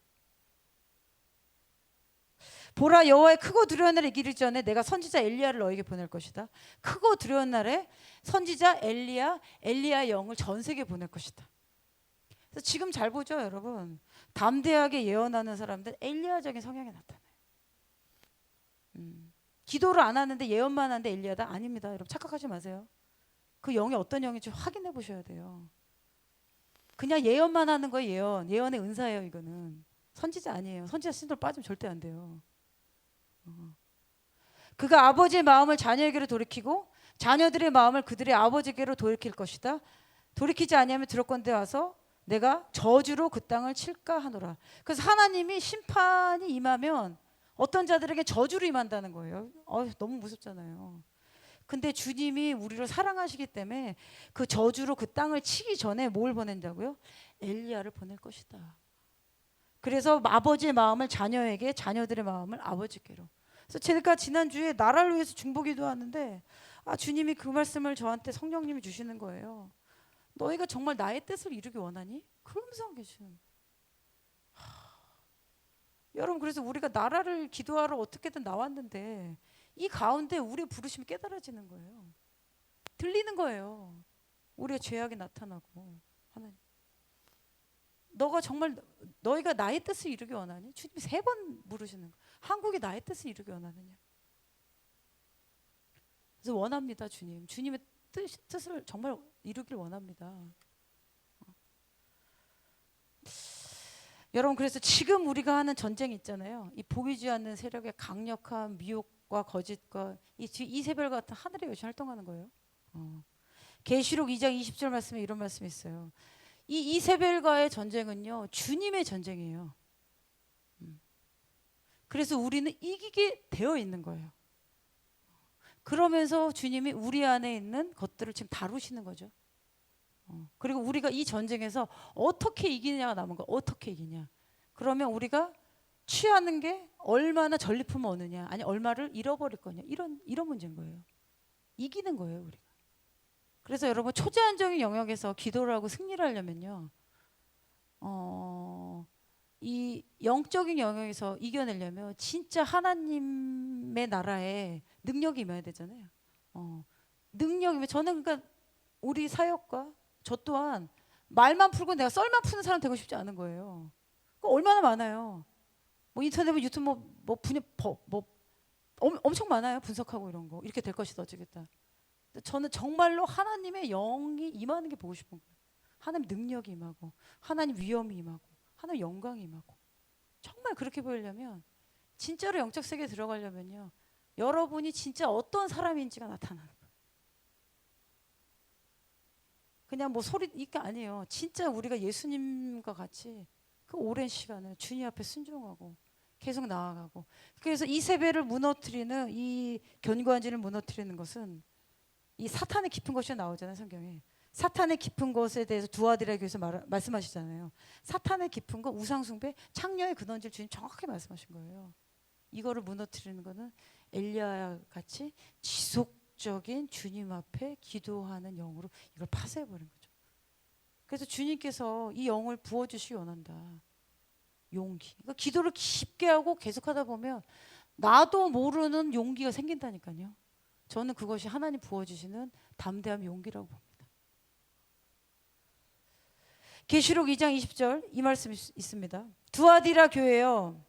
S1: 보라 여호와의 크고 두려운 날에 이르기 전에 내가 선지자 엘리야를 너에게 보낼 것이다. 크고 두려운 날에 선지자 엘리야 영을 전 세계에 보낼 것이다. 그래서 지금 잘 보죠, 여러분. 담대하게 예언하는 사람들 엘리야적인 성향이 나타나요. 기도를 안 하는데 예언만 하는데 엘리야다? 아닙니다. 여러분 착각하지 마세요. 그 영이 어떤 영인지 확인해 보셔야 돼요. 그냥 예언만 하는 거예요. 예언의 은사예요. 이거는 선지자 아니에요. 선지자 신도로 빠지면 절대 안 돼요. 그가 아버지의 마음을 자녀에게로 돌이키고 자녀들의 마음을 그들의 아버지에게로 돌이킬 것이다. 돌이키지 아니하면 들었건대 와서 내가 저주로 그 땅을 칠까 하노라. 그래서 하나님이 심판이 임하면 어떤 자들에게 저주로 임한다는 거예요. 너무 무섭잖아요. 근데 주님이 우리를 사랑하시기 때문에 그 저주로 그 땅을 치기 전에 뭘 보낸다고요? 엘리야를 보낼 것이다. 그래서 아버지의 마음을 자녀에게, 자녀들의 마음을 아버지께로. 그래서 제가 지난주에 나라를 위해서 중보기도 하는데 주님이 그 말씀을 저한테 성령님이 주시는 거예요. 너희가 정말 나의 뜻을 이루기 원하니? 그러면서 안 계시는. 여러분 그래서 우리가 나라를 기도하러 어떻게든 나왔는데 이 가운데 우리의 부르심이 깨달아지는 거예요. 들리는 거예요. 우리의 죄악이 나타나고 하나님. 너가 정말 너희가 나의 뜻을 이루기 원하니? 주님이 3번 물으시는 거예요. 한국이 나의 뜻을 이루기 원하느냐? 그래서 원합니다, 주님. 주님의 뜻을 정말 이루길 원합니다. 여러분 그래서 지금 우리가 하는 전쟁이 있잖아요. 이 보이지 않는 세력의 강력한 미혹과 거짓과 이 세벨 같은 하늘의 여신 활동하는 거예요. 계시록 2장 20절 말씀에 이런 말씀이 있어요. 이 이세벨과의 전쟁은요 주님의 전쟁이에요. 그래서 우리는 이기게 되어 있는 거예요. 그러면서 주님이 우리 안에 있는 것들을 지금 다루시는 거죠. 그리고 우리가 이 전쟁에서 어떻게 이기느냐가 남은 거예요. 어떻게 이기냐. 그러면 우리가 취하는 게 얼마나 전리품을 얻느냐, 아니 얼마를 잃어버릴 거냐, 이런 문제인 거예요. 이기는 거예요 우리가. 그래서 여러분 초제한적인 영역에서 기도를 하고 승리를 하려면요, 이 영적인 영역에서 이겨내려면 진짜 하나님의 나라에 능력이 임해야 되잖아요. 능력이면 저는 그러니까 우리 사역과 저 또한 말만 풀고 내가 썰만 푸는 사람 되고 싶지 않은 거예요. 얼마나 많아요. 뭐 인터넷 유튜브 엄청 많아요. 분석하고 이런 거 이렇게 될 것이다 어쩌겠다. 저는 정말로 하나님의 영이 임하는 게 보고 싶은 거예요. 하나님 능력이 임하고 하나님 위엄이 임하고 하나님 영광이 임하고. 정말 그렇게 보이려면 진짜로 영적 세계에 들어가려면요 여러분이 진짜 어떤 사람인지가 나타나는 거예요. 그냥 뭐 소리 이게 아니에요. 진짜 우리가 예수님과 같이 그 오랜 시간을 주님 앞에 순종하고 계속 나아가고. 그래서 이세벨을 무너뜨리는 이 견고한지를 무너뜨리는 것은 이 사탄의 깊은 것이 나오잖아요 성경에. 사탄의 깊은 것에 대해서 두아디라 교회에서 말씀하시잖아요. 사탄의 깊은 것 우상숭배 창녀의 근원지를 주님 정확하게 말씀하신 거예요. 이거를 무너뜨리는 거는 엘리야 같이 지속적인 주님 앞에 기도하는 영으로 이걸 파쇄해버린 거죠. 그래서 주님께서 이 영을 부어주시기 원한다. 용기. 그러니까 기도를 깊게 하고 계속하다 보면 나도 모르는 용기가 생긴다니까요. 저는 그것이 하나님 부어주시는 담대함 용기라고 봅니다. 계시록 2장 20절 이 말씀이 있습니다. 두아디라 교회여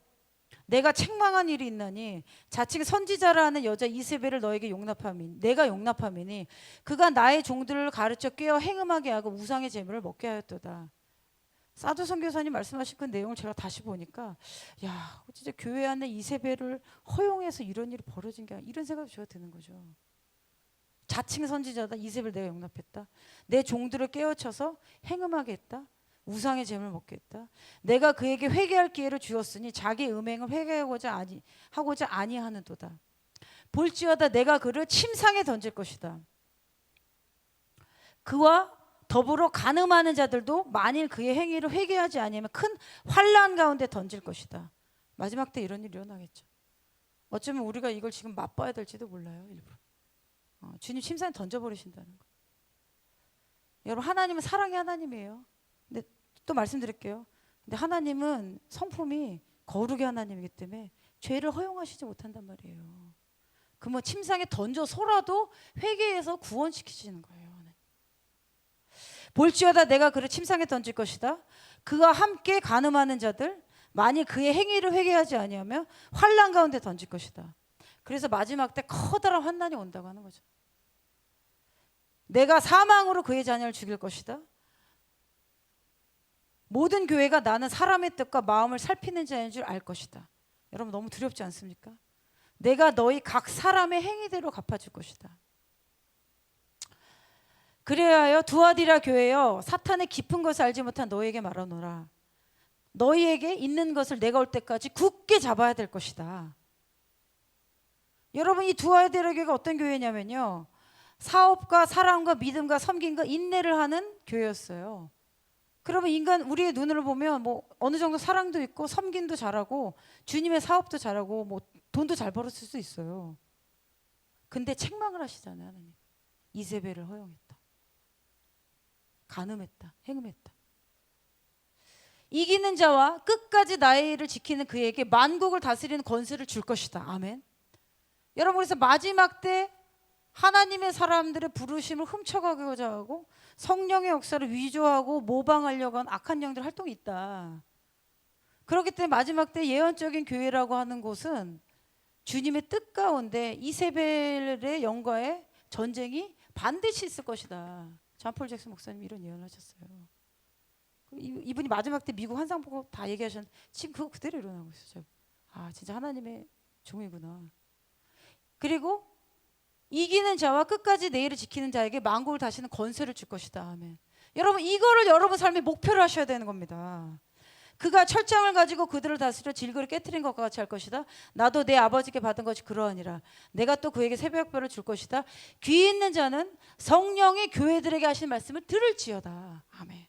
S1: 내가 책망한 일이 있나니 자칭 선지자라 하는 여자 이세벨을 너에게 용납함이니 내가 용납함이니 그가 나의 종들을 가르쳐 꿰어 행음하게 하고 우상의 재물을 먹게 하였도다. 사도 선교사님 말씀하신 그 내용을 제가 다시 보니까 야 진짜 교회 안에 이세벨을 허용해서 이런 일이 벌어진 게 이런 생각이 제가 드는 거죠. 자칭 선지자다. 이세벨 내가 용납했다. 내 종들을 깨우쳐서 행음하게 했다. 우상의 재물을 먹게 했다. 내가 그에게 회개할 기회를 주었으니 자기 음행을 회개하고자 아니하는도다. 볼지어다 내가 그를 침상에 던질 것이다. 그와 더불어 간음하는 자들도 만일 그의 행위를 회개하지 아니하면 큰 환난 가운데 던질 것이다. 마지막 때 이런 일이 일어나겠죠. 어쩌면 우리가 이걸 지금 맛봐야 될지도 몰라요. 일부러. 주님 침상에 던져버리신다는 거. 여러분, 하나님은 사랑의 하나님이에요. 근데 또 말씀드릴게요. 근데 하나님은 성품이 거룩의 하나님이기 때문에 죄를 허용하시지 못한단 말이에요. 그 뭐 침상에 던져서라도 회개해서 구원시키시는 거예요. 볼지어다 내가 그를 침상에 던질 것이다. 그와 함께 간음하는 자들 만일 그의 행위를 회개하지 아니하며 환난 가운데 던질 것이다. 그래서 마지막 때 커다란 환난이 온다고 하는 거죠. 내가 사망으로 그의 자녀를 죽일 것이다. 모든 교회가 나는 사람의 뜻과 마음을 살피는 자인 줄 알 것이다. 여러분 너무 두렵지 않습니까? 내가 너희 각 사람의 행위대로 갚아줄 것이다. 그래야 두아디라 교회여 사탄의 깊은 것을 알지 못한 너희에게 말하노라. 너희에게 있는 것을 내가 올 때까지 굳게 잡아야 될 것이다. 여러분 이 두아디라 교회가 어떤 교회냐면요. 사업과 사랑과 믿음과 섬김과 인내를 하는 교회였어요. 그러면 인간 우리의 눈으로 보면 뭐 어느 정도 사랑도 있고 섬김도 잘하고 주님의 사업도 잘하고 뭐 돈도 잘 벌었을 수 있어요. 근데 책망을 하시잖아요. 하나님. 이세벨을 허용했다. 간음했다. 행음했다. 이기는 자와 끝까지 나의 일을 지키는 그에게 만국을 다스리는 권세를 줄 것이다. 아멘. 여러분 그래서 마지막 때 하나님의 사람들의 부르심을 훔쳐가고자 하고 성령의 역사를 위조하고 모방하려고 하는 악한 영들 활동이 있다. 그렇기 때문에 마지막 때 예언적인 교회라고 하는 곳은 주님의 뜻 가운데 이세벨의 영과의 전쟁이 반드시 있을 것이다. 잔 폴 잭슨 목사님이 이런 예언을 하셨어요. 이분이 마지막 때 미국 환상 보고 다 얘기하셨는데 지금 그거 그대로 일어나고 있어요. 아 진짜 하나님의 종이구나. 그리고 이기는 자와 끝까지 내 일을 지키는 자에게 만국을 다시는 권세를 줄 것이다. 아멘. 여러분 이거를 여러분 삶의 목표로 하셔야 되는 겁니다. 그가 철장을 가지고 그들을 다스려 질그를 깨트린 것과 같이 할 것이다. 나도 내 아버지께 받은 것이 그러하니라. 내가 또 그에게 새벽별을 줄 것이다. 귀 있는 자는 성령이 교회들에게 하신 말씀을 들을지어다. 아멘.